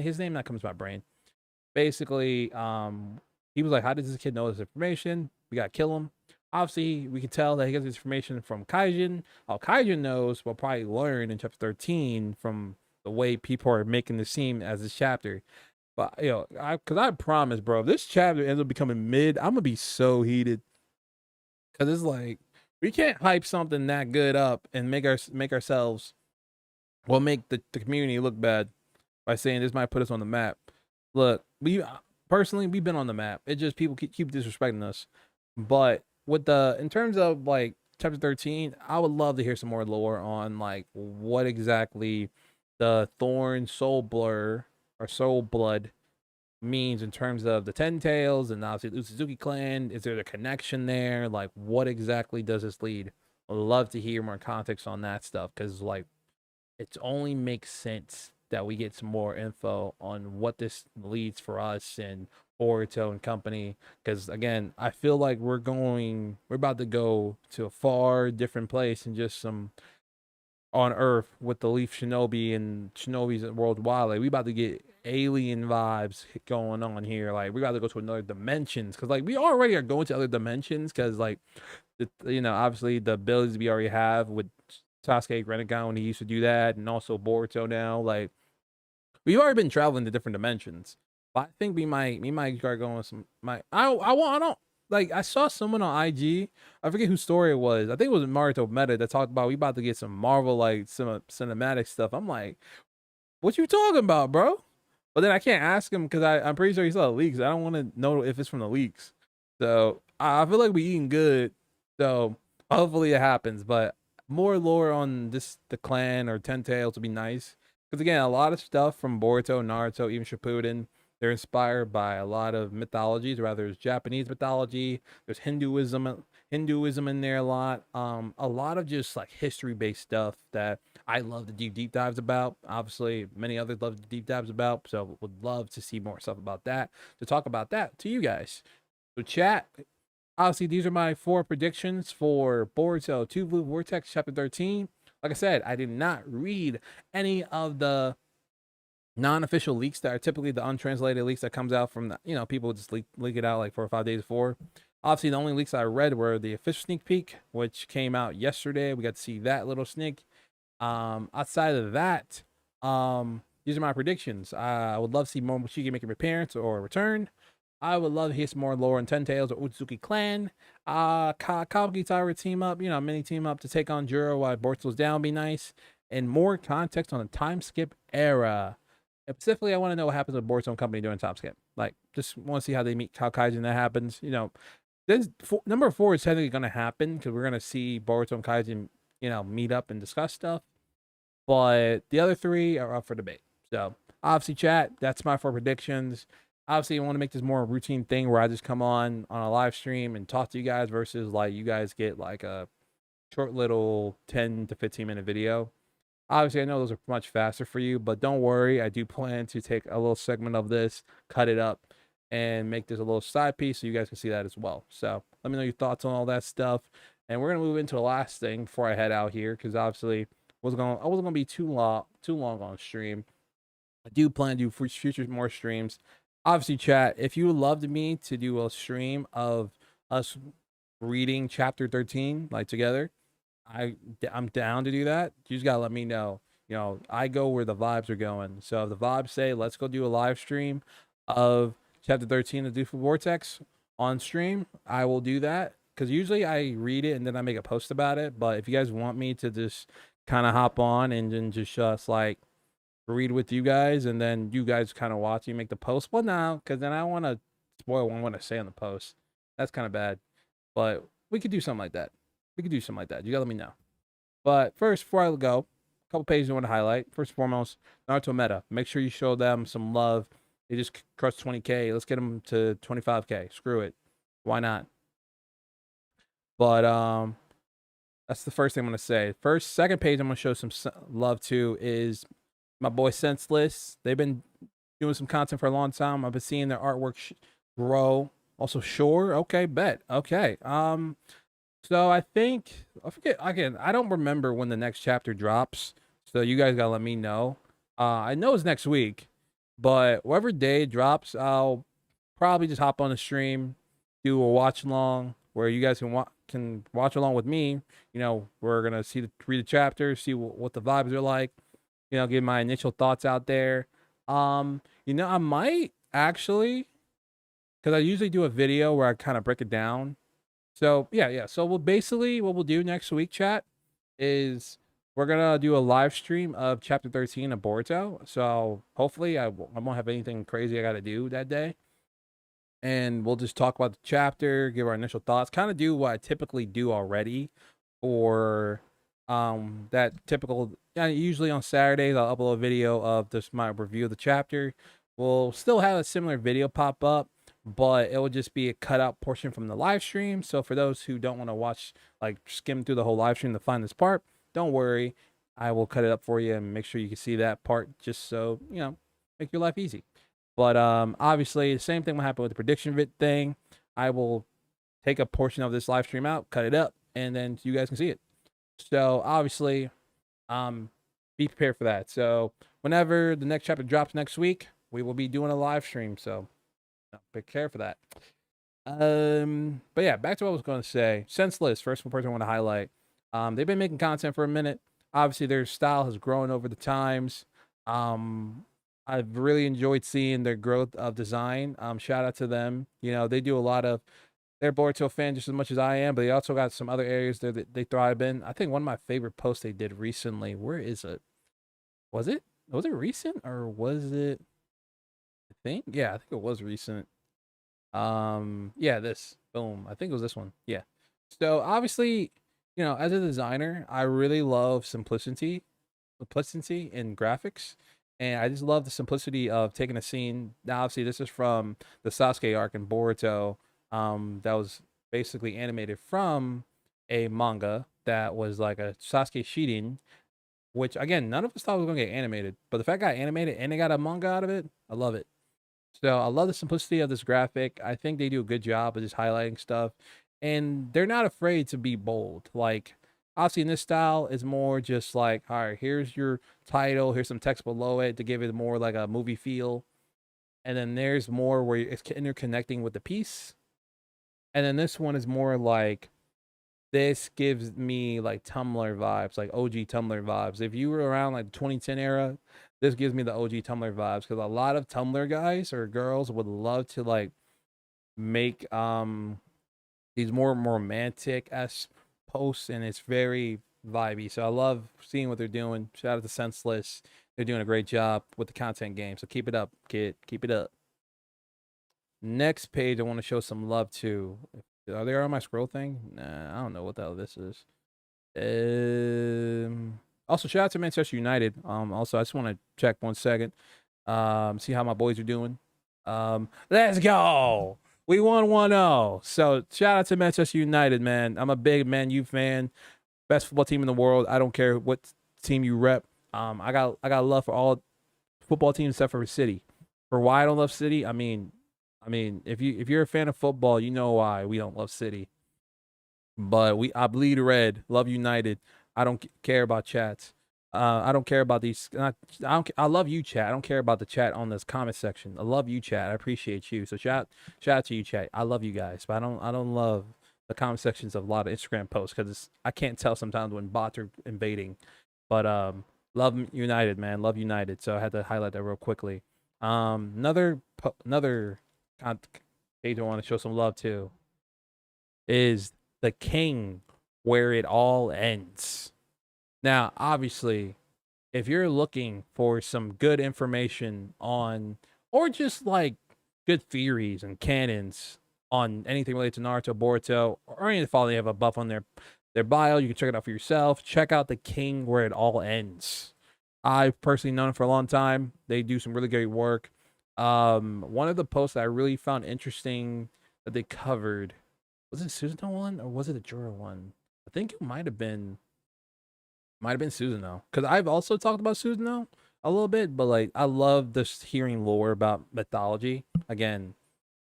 His name not comes to my brain. Basically, he was like, how does this kid know this information? We gotta kill him. Obviously, we can tell that he gets this information from Kaijin. How Kaijin knows, we'll probably learn in chapter 13 from the way people are making this seem as this chapter. But because I promise, bro, if this chapter ends up becoming mid, I'm gonna be so heated. Cause it's like we can't hype something that good up and make ourselves, well, make the community look bad by saying this might put us on the map. Look, we personally we've been on the map. It just people keep disrespecting us. But with in terms of like chapter 13, I would love to hear some more lore on like what exactly the Thorn Soul Blur or Soul Blood means in terms of the Ten Tails and obviously the Uzuki clan. Is there a connection there? Like what exactly does this lead? I'd love to hear more context on that stuff because like it only makes sense that we get some more info on what this leads for us and Boruto and company. Because again, I feel like we're about to go to a far different place and just some on Earth with the Leaf Shinobi and Shinobis worldwide. Like we about to get alien vibes going on here. Like we got to go to another dimensions because like we already are going to other dimensions because like obviously the abilities we already have with Sasuke Rinnegan when he used to do that, and also Boruto now. Like we've already been traveling to different dimensions. But I think we might start going with some I don't like I saw someone on IG, I forget whose story it was. I think it was Naruto Meta that talked about we about to get some Marvel like some cinematic stuff. I'm like, what you talking about, bro? But then I can't ask him because I'm pretty sure he saw the leaks. I don't want to know if it's from the leaks. So I feel like we eating good. So hopefully it happens. But more lore on the clan or Ten Tails would be nice. Because again, a lot of stuff from Boruto, Naruto, even Shippuden, they're inspired by a lot of mythologies. Rather, there's Japanese mythology, there's Hinduism in there a lot. A lot of just like history based stuff that I love to do deep dives about. Obviously, many others love to deep dives about. So would love to see more stuff about that, to talk about that to you guys. So chat. Obviously, these are my 4 predictions for Boruto 2 Blue Vortex Chapter 13. Like I said, I did not read any of the non-official leaks that are typically the untranslated leaks that comes out from the, people just leak it out like 4 or 5 days before. Obviously, the only leaks I read were the official sneak peek, which came out yesterday. We got to see that little sneak. Outside of that, these are my predictions. I would love to see Momoshiki make an appearance or return. I would love to hear some more lore on Ten Tails or Utsuki Clan. Kabuki Taira team up, mini team up to take on Juro while Boruto's down, be nice. And more context on the time skip era. And specifically, I want to know what happens with Boruto and company during time skip. Like, just want to see how they meet Kaijin that happens. This number 4 is technically going to happen because we're going to see Boruto and Kaijin, meet up and discuss stuff. But the other 3 are up for debate. So obviously, chat, that's my 4 predictions. Obviously, I want to make this more a routine thing where I just come on a live stream and talk to you guys versus like you guys get like a short little 10 to 15 minute video. Obviously, I know those are much faster for you, but don't worry. I do plan to take a little segment of this, cut it up, and make this a little side piece so you guys can see that as well. So let me know your thoughts on all that stuff. And we're gonna move into the last thing before I head out here, because obviously I wasn't gonna be too long on stream. I do plan to do future more streams. Obviously, chat, if you would love me to do a stream of us reading chapter 13 like together, I'm down to do that. You just gotta let me know. I go where the vibes are going. So if the vibes say let's go do a live stream of chapter 13 of Dufu Vortex on stream, I will do that. Because usually I read it and then I make a post about it. But if you guys want me to just kind of hop on and then just like read with you guys and then you guys kind of watch you make the post, well, now because then I want to spoil what I want to say on the post. That's kind of bad. But we could do something like that. You gotta let me know. But first, before I go, a couple pages I want to highlight. First and foremost, Naruto Meta. Make sure you show them some love. They just crushed 20K. Let's get them to 25K. Screw it. Why not? But that's the first thing I'm gonna say. Second page I'm gonna show some love to is my boy Senseless. They've been doing some content for a long time. I've been seeing their artwork grow. Also, Shore. Okay, bet. Okay. So I forget again. I don't remember when the next chapter drops. So you guys gotta let me know. I know it's next week, but whatever day it drops, I'll probably just hop on the stream, do a watch along where you guys can watch along with me. We're gonna read the chapter, see what the vibes are like. Give my initial thoughts out there. I might actually, because I usually do a video where I kind of break it down. So yeah. So what we'll do next week, chat, is we're gonna do a live stream of chapter 13 of Boruto. So hopefully I won't have anything crazy I gotta do that day. And we'll just talk about the chapter, give our initial thoughts, kind of do what I typically do already, or that typical. Usually on Saturdays I'll upload a video of just my review of the chapter. We'll still have a similar video pop up, but it will just be a cutout portion from the live stream. So for those who don't want to watch, like skim through the whole live stream to find this part, don't worry, I will cut it up for you and make sure you can see that part, just so make your life easy. But obviously the same thing will happen with the prediction vid thing. I will take a portion of this live stream out, cut it up, and then you guys can see it. So obviously Be prepared for that. So whenever the next chapter drops next week, we will be doing a live stream. So be care for that. But yeah, back to what I was going to say. Senseless, first person I want to highlight. They've been making content for a minute. Obviously, their style has grown over the times. I've really enjoyed seeing their growth of design. Shout out to them. You know, they do a lot of. They're Boruto fan just as much as I am, but they also got some other areas that they thrive in. I think one of my favorite posts they did recently. Where is it? Was it? Was it recent or was it? I think yeah, I think it was recent. Yeah, this. Boom. I think it was this one. Yeah. So obviously, you know, as a designer, I really love simplicity in graphics. And I just love the simplicity of taking a scene. Now, obviously, this is from the Sasuke arc in Boruto. That was basically animated from a manga that was like a Sasuke Shiden, which again, none of us thought was gonna get animated. But the fact it got animated and they got a manga out of it, I love it. So I love the simplicity of this graphic. I think they do a good job of just highlighting stuff, and they're not afraid to be bold. Like obviously in this style, it's more just like, all right, here's your title, here's some text below it to give it more like a movie feel, and then there's more where it's interconnecting with the piece, and then this one is more like this gives me like Tumblr vibes, like OG Tumblr vibes. If you were around like the 2010 era, this gives me the OG Tumblr vibes because a lot of Tumblr guys or girls would love to like make these more romantic as posts, and it's very vibey. So I love seeing what they're doing. Shout out to Senseless. They're doing a great job with the content game. So keep it up, kid. Keep it up. Next page, I want to show some love to. Are they on my scroll thing? Nah, I don't know what the hell this is. Also, shout out to Manchester United. Also, I just want to check 1 second. See how my boys are doing. Let's go. We won 1-0. So shout out to Manchester United, man. I'm a big Man U fan. Best football team in the world. I don't care what team you rep. I got love for all football teams except for City. For why I don't love City, I mean, if you're a fan of football, you know why we don't love City. But I bleed red. Love United. I don't care about chats. I don't care about these. I love you, chat. I don't care about the chat on this comment section. I love you, chat. I appreciate you. So shout out to you, chat. I love you guys, but I don't love the comment sections of a lot of Instagram posts because I can't tell sometimes when bots are invading. But love United, man. Love United. So I had to highlight that real quickly. Another page I want to show some love to is the king where it all ends. Now, obviously, if you're looking for some good information on, or just like good theories and canons on anything related to Naruto, Boruto, or any of the follow, they have a buff on their bio. You can check it out for yourself. Check out the king where it all ends. I've personally known him for a long time. They do some really great work. One of the posts that I really found interesting that they covered, was it Susanoo one or was it a Jorah one? I think it might have been Susanoo because I've also talked about Susanoo a little bit, but like I love just hearing lore about mythology. Again,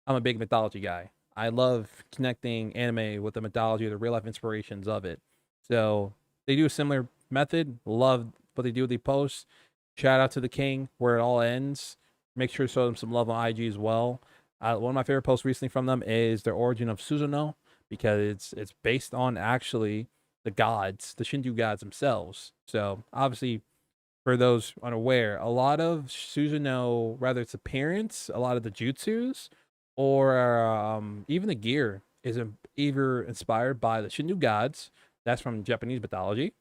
I'm a big mythology guy. I love connecting anime with the mythology or the real life inspirations of it. So they do a similar method. Love what they do with the posts. Shout out to the king where it all ends. Make sure to show them some love on IG as well. One of my favorite posts recently from them is their origin of Susanoo because it's based on actually the gods, the Shinju gods themselves. So obviously, for those unaware, a lot of Susanoo, rather its appearance, a lot of the jutsus, or even the gear, is either inspired by the Shinju gods. That's from Japanese mythology,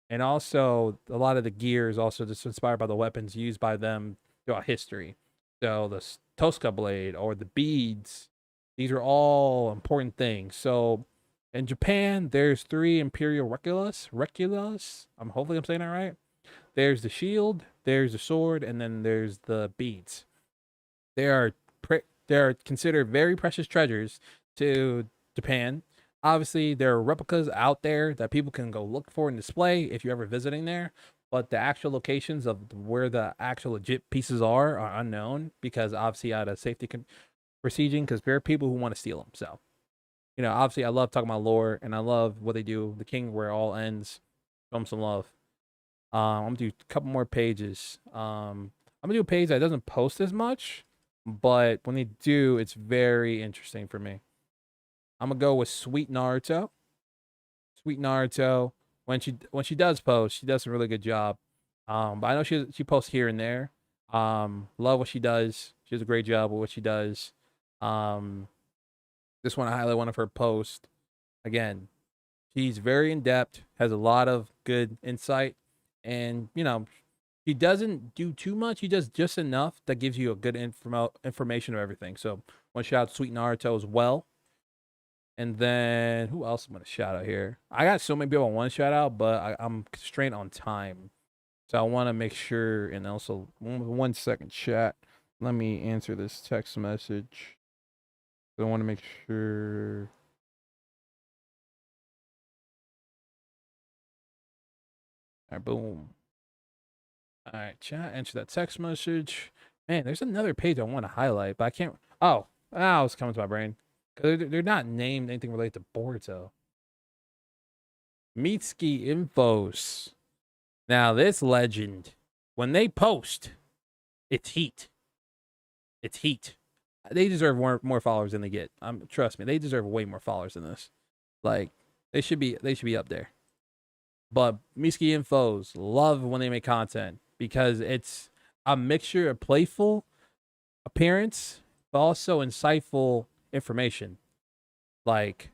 and also a lot of the gear is also just inspired by the weapons used by them throughout history. So the Tosca blade or the beads, these are all important things. So in Japan, there's 3 imperial reculas. Hopefully I'm saying that right. There's the shield, there's the sword, and then there's the beads. They are they are considered very precious treasures to Japan. Obviously, there are replicas out there that people can go look for and display if you're ever visiting there. But the actual locations of where the actual legit pieces are unknown because obviously out of safety procedure because there are people who want to steal them. So, you know, obviously I love talking about lore and I love what they do. The king where it all ends. Show them some love. I'm gonna do a couple more pages. I'm gonna do a page that doesn't post as much, but when they do, it's very interesting for me. I'm gonna go with Sweet Naruto. Sweet Naruto. When she does post, she does a really good job. But I know she posts here and there. Love what she does. She does a great job with what she does. Um, just want to highlight one of her posts again. She's very in depth, has a lot of good insight, and he doesn't do too much. He does just enough that gives you a good information of everything. So one shout out to Sweet Naruto as well. And then who else I'm gonna shout out here? I got so many people I want to shout out, but I'm constrained on time, so I want to make sure. And also, 1 second, chat. Let me answer this text message. I want to make sure. All right, boom. All right, chat. Answer that text message. Man, there's another page I want to highlight, but I can't. Oh, it's coming to my brain. They're not named anything related to Boruto. Mitsuki Infos. Now this legend, when they post, it's heat. It's heat. They deserve more followers than they get. Trust me, they deserve way more followers than this. Like they should be up there. But Mitsuki Infos love when they make content because it's a mixture of playful appearance, but also insightful information. Like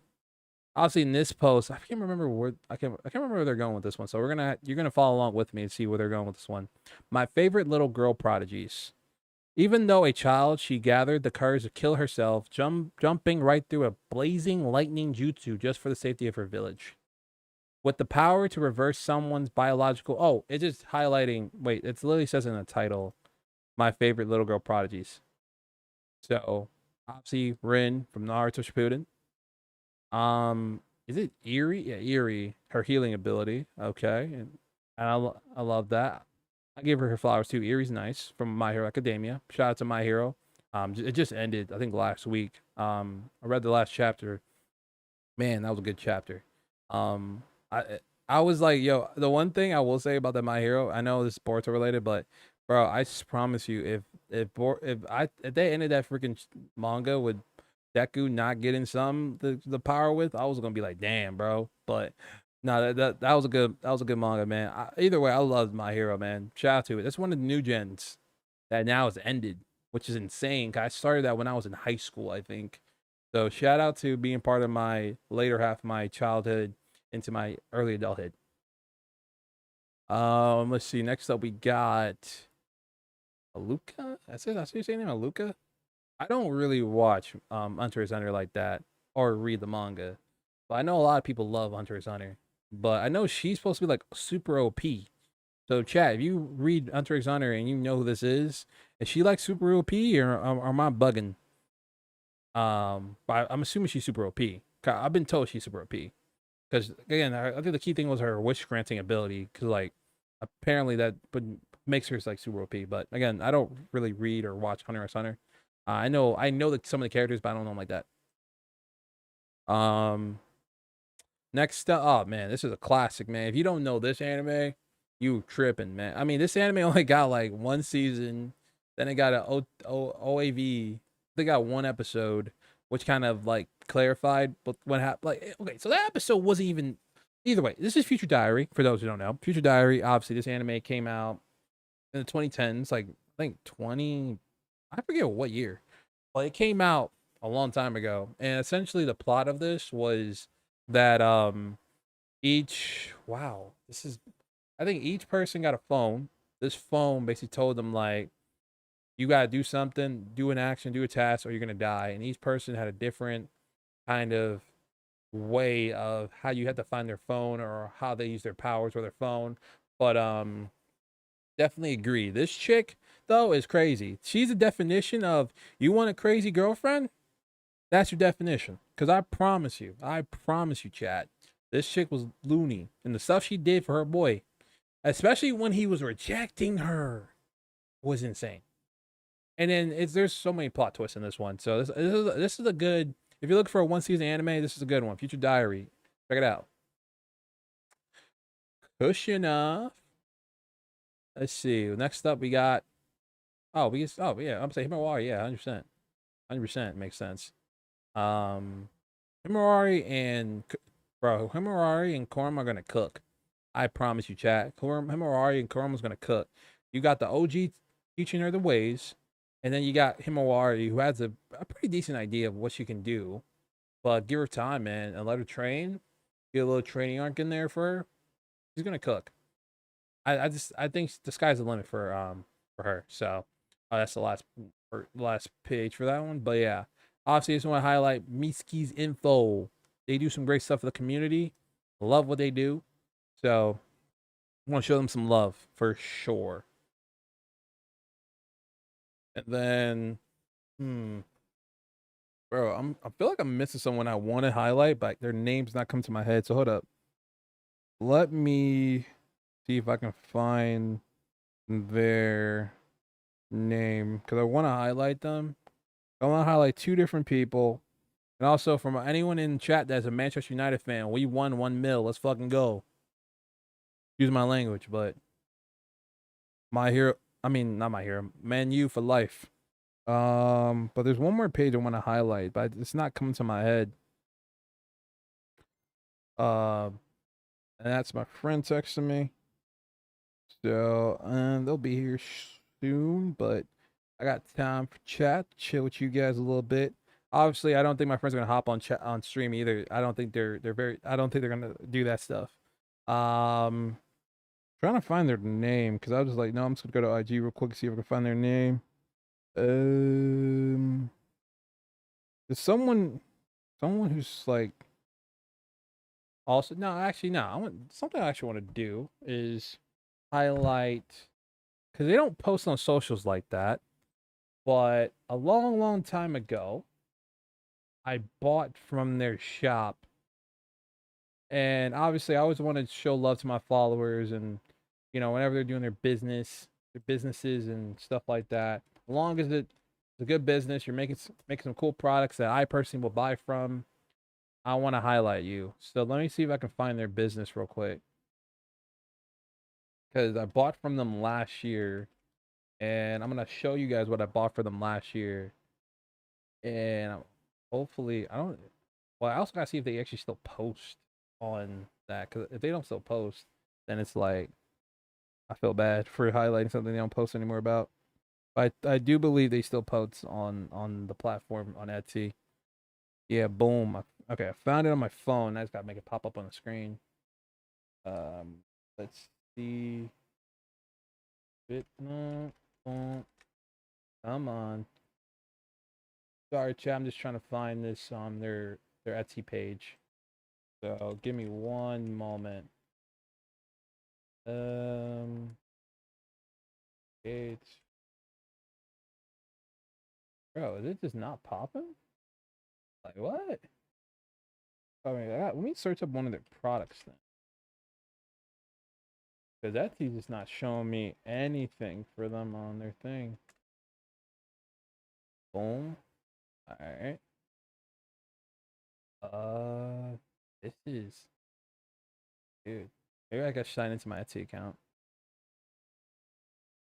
obviously in this post, I can't remember where they're going with this one. So you're gonna follow along with me and see where they're going with this one. My favorite little girl prodigies. Even though a child, she gathered the courage to kill herself, jumping right through a blazing lightning jutsu just for the safety of her village. With the power to reverse someone's biological. Oh, it's just highlighting. Wait, it literally says in the title, my favorite little girl prodigies. So, obviously, Rin from Naruto Shippuden. Is it Eerie? Yeah, Eerie. Her healing ability. Okay, and I love that. I give her flowers too. Eerie's nice from My Hero Academia. Shout out to My Hero. It just ended, I think, last week. I read the last chapter. Man, that was a good chapter. Um, I was like, yo, the one thing I will say about that My Hero, I know this is Boruto related, but bro, I just promise you, if they ended that freaking manga with Deku not getting the power with, I was gonna be like, damn, bro. But no, that was a good manga, man. Either way, I love My Hero, man. Shout out to it. That's one of the new gens that now has ended, which is insane. 'Cause I started that when I was in high school, I think. So shout out to being part of my later half of my childhood into my early adulthood. Let's see. Next up, we got Aluka. That's it. That's what you're saying, name, Aluka. I don't really watch Hunter x Hunter like that or read the manga, but I know a lot of people love Hunter x Hunter. But I know she's supposed to be like super OP. So, Chad, if you read Hunter x Hunter and you know who this is she like super OP or am I bugging? But I'm assuming she's super OP. I've been told she's super OP. Because again, I think the key thing was her wish granting ability. Because like, apparently that makes her like super OP. But again, I don't really read or watch Hunter x Hunter. I know that some of the characters, but I don't know them like that. Um, Next up, oh man, this is a classic, man. If you don't know this anime, you tripping, man. I mean, this anime only got like one season, then it got a OAV. They got one episode, which kind of like clarified but what happened. Like, okay, so that episode wasn't even. Either way, this is Future Diary. For those who don't know, Future Diary. Obviously, this anime came out in the 2010s, like I think 20. I forget what year. Well, it came out a long time ago, and essentially the plot of this was that each wow, this is I think each person got a phone. This phone basically told them like you gotta do something, do an action, do a task, or you're gonna die. And each person had a different kind of way of how you had to find their phone or how they use their powers or their phone. But definitely agree. This chick though is crazy. She's a definition of you want a crazy girlfriend? That's your definition. Cause I promise you, Chad, this chick was loony. And the stuff she did for her boy, especially when he was rejecting her, was insane. And then there's so many plot twists in this one. So this is a good if you're looking for a one season anime, this is a good one. Future Diary. Check it out. Push enough. Let's see. Next up, we got. Oh, Oh, yeah. I'm saying Himawari. Yeah, 100%. 100% makes sense. Um, Himawari and Himawari and Korm are gonna cook. I promise you, chat. Himawari and Korm is gonna cook. You got the OG teaching her the ways, and then you got Himawari who has a pretty decent idea of what she can do. But give her time, man, and let her train. Get a little training arc in there for her. She's gonna cook. I think the sky's the limit for her. So that's the last page for that one. But yeah, obviously, I just want to highlight Miski's info. They do some great stuff for the community. Love what they do. So I want to show them some love for sure. And then, bro, I feel like I'm missing someone I want to highlight, but their name's not coming to my head. So hold up. Let me see if I can find their name because I want to highlight them. I want to highlight two different people. And also from anyone in chat that's a Manchester United fan, we won 1 mil. Let's fucking go. Use my language, but my hero. I mean, not my hero. Man U for life. But there's one more page I want to highlight, but it's not coming to my head. And that's my friend texting me. So, they'll be here soon, but I got time for chat, chill with you guys a little bit. Obviously, I don't think my friends are gonna hop on chat on stream either. I don't think they're very. I don't think they're gonna do that stuff. Trying to find their name because I was just like, no, I'm just gonna go to IG real quick see if I can find their name. There's someone who's like also no, actually no. I want something I actually want to do is highlight because they don't post on socials like that. But a long, long time ago, I bought from their shop. And obviously, I always wanted to show love to my followers and, whenever they're doing their businesses and stuff like that. As long as it's a good business, you're making some cool products that I personally will buy from, I want to highlight you. So let me see if I can find their business real quick. Because I bought from them last year. And I'm going to show you guys what I bought for them last year. And hopefully, well, I also got to see if they actually still post on that. Because if they don't still post, then it's like, I feel bad for highlighting something they don't post anymore about. But I do believe they still post on the platform on Etsy. Yeah, boom. Okay, I found it on my phone. I just gotta make it pop up on the screen. Let's see. No, come on. Sorry, chat. I'm just trying to find this on their Etsy page. So give me one moment. It's bro, is it just not popping? Like what? Oh my god, let me search up one of their products then. Because Etsy's just not showing me anything for them on their thing. Boom. Alright. This is dude. Maybe I gotta sign into my Etsy account.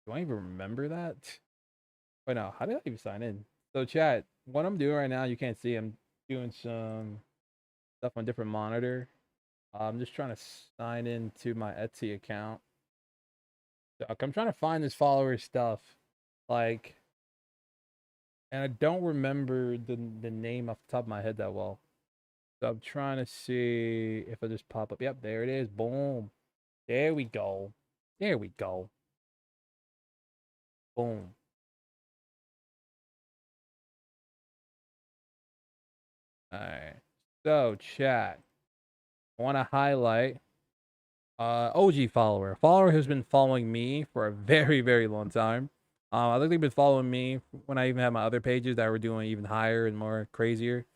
Do I even remember that? Wait, no, how did I even sign in? So chat, what I'm doing right now, you can't see. I'm doing some stuff on different monitor. I'm just trying to sign into my Etsy account. So I'm trying to find this follower stuff. Like, and I don't remember the name off the top of my head that well. So I'm trying to see if I just pop up. Yep, there it is. Boom. There we go. There we go. Boom. All right. So chat. I want to highlight OG follower. A follower who's been following me for a very, very long time. I think they've been following me when I even had my other pages that were doing even higher and more crazier.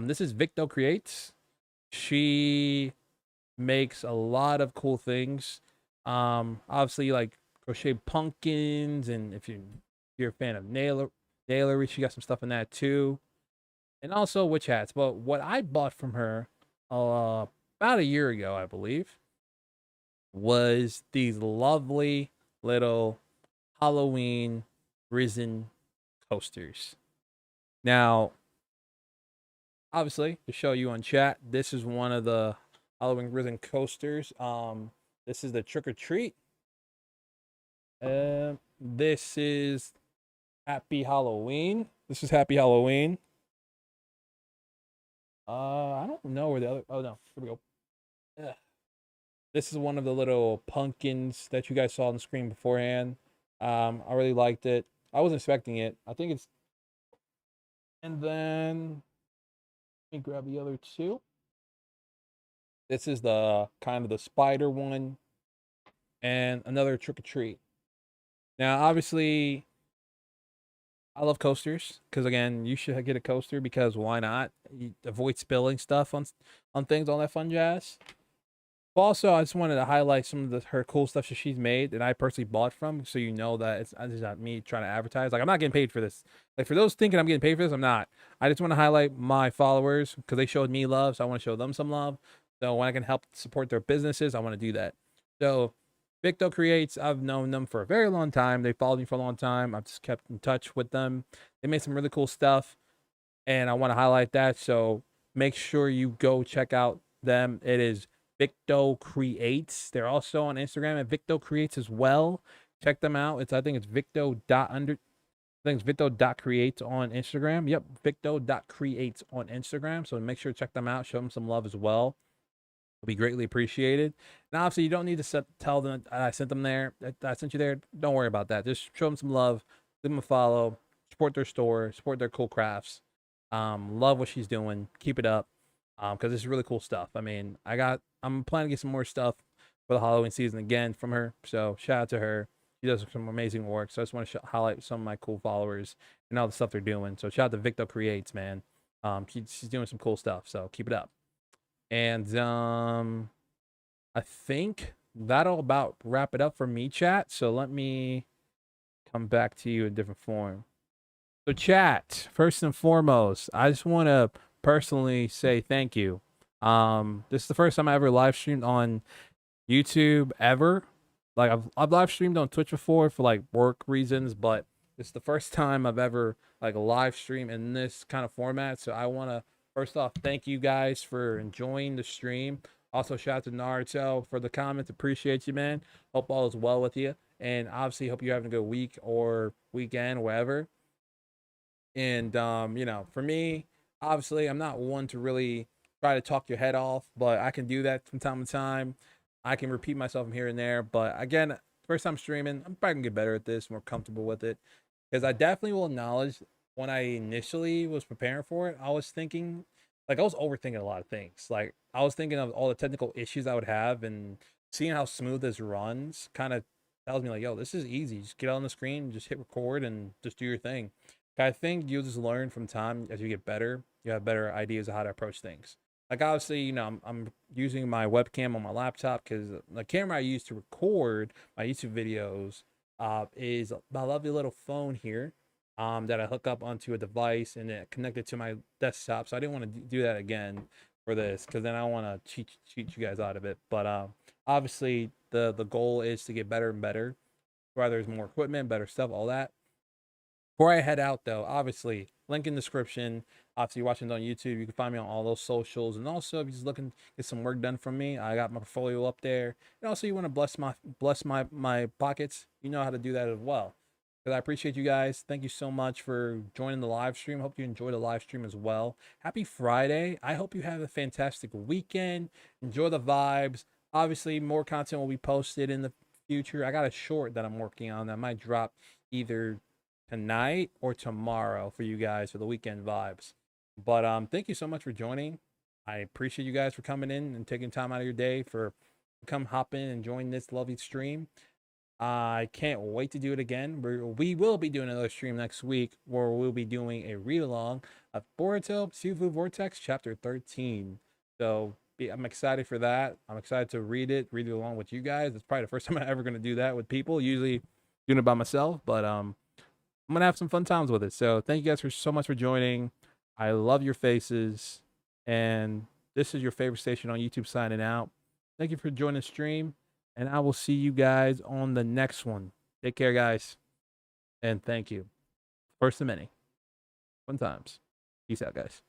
This is Victo Creates. She makes a lot of cool things. Obviously like crochet pumpkins, and if you're a fan of nailery, she got some stuff in that too, and also witch hats. But what I bought from her, about a year ago, I believe, was these lovely little Halloween Risen coasters. Now, obviously, to show you on chat, this is one of the Halloween Risen coasters. This is the Trick or Treat. This is Happy Halloween. This is Happy Halloween. I don't know where the other. Oh no, here we go. Ugh. This is one of the little pumpkins that you guys saw on the screen beforehand. I really liked it. I wasn't expecting it. I think it's. And then let me grab the other two. This is the kind of the spider one, and another Trick or Treat. Now, obviously, I love coasters because again, you should get a coaster because why not? You avoid spilling stuff on things, all that fun jazz. But also, I just wanted to highlight some of her cool stuff that she's made that I personally bought from, so you know that it's not me trying to advertise. Like I'm not getting paid for this. Like for those thinking I'm getting paid for this, I'm not. I just want to highlight my followers because they showed me love, so I want to show them some love. So when I can help support their businesses, I want to do that. So Victo Creates, I've known them for a very long time. They followed me for a long time. I've just kept in touch with them. They made some really cool stuff, and I want to highlight that. So make sure you go check out them. It is Victo Creates. They're also on Instagram at Victo Creates as well. Check them out. I think it's Victo.creates on Instagram. Yep, Victo.creates on Instagram. So make sure to check them out. Show them some love as well. It'll be greatly appreciated. And obviously, you don't need to tell them I sent them there. That I sent you there. Don't worry about that. Just show them some love. Give them a follow. Support their store. Support their cool crafts. Love what she's doing. Keep it up. Because it's really cool stuff. I mean, I'm planning to get some more stuff for the Halloween season again from her. So shout out to her. She does some amazing work. So I just want to highlight some of my cool followers and all the stuff they're doing. So shout out to Victo Creates, man. She's doing some cool stuff. So keep it up. And I think that'll about wrap it up for me, chat. So let me come back to you in different form. So chat, first and foremost, I just want to personally say thank you. This is the first time I ever live streamed on YouTube ever. Like I've live streamed on Twitch before for like work reasons, but it's the first time I've ever like live streamed in this kind of format. So I want to first off thank you guys for enjoying the stream. Also shout out to Naruto for the comments. Appreciate you, man. Hope all is well with you. And obviously hope you're having a good week or weekend, wherever. And you know, for me, obviously I'm not one to really try to talk your head off, but I can do that from time to time. I can repeat myself from here and there. But again, first time streaming, I'm probably gonna get better at this, more comfortable with it. Because I definitely will acknowledge when I initially was preparing for it, I was thinking, like I was overthinking a lot of things. Like I was thinking of all the technical issues I would have, and seeing how smooth this runs kind of tells me like, yo, this is easy. Just get on the screen, just hit record, and just do your thing. I think you'll just learn from time as you get better. You have better ideas of how to approach things. Like obviously, you know, I'm using my webcam on my laptop because the camera I use to record my YouTube videos is my lovely little phone here that I hook up onto a device and it connected to my desktop. So I didn't want to do that again for this because then I want to cheat you guys out of it. But obviously, the goal is to get better and better. Whether there's more equipment, better stuff, all that. Before I head out, though, obviously, link in description. Obviously, you're watching it on YouTube. You can find me on all those socials. And also, if you're just looking to get some work done from me, I got my portfolio up there. And also, you want to bless my pockets, you know how to do that as well. Because I appreciate you guys. Thank you so much for joining the live stream. Hope you enjoy the live stream as well. Happy Friday. I hope you have a fantastic weekend. Enjoy the vibes. Obviously, more content will be posted in the future. I got a short that I'm working on that might drop either tonight or tomorrow for you guys for the weekend vibes. But thank you so much for joining. I appreciate you guys for coming in and taking time out of your day for come hop in and join this lovely stream. I can't wait to do it again. We will be doing another stream next week where we'll be doing a read along of Boruto Shifu Vortex chapter 13. So I'm excited for that. I'm excited to read it along with you guys. It's probably the first time I'm ever going to do that with people. Usually doing it by myself, but I'm gonna have some fun times with it. So thank you guys for so much for joining. I love your faces, and this is your favorite station on YouTube signing out. Thank you for joining the stream, and I will see you guys on the next one. Take care, guys. And thank you. First of many. Fun times. Peace out, guys.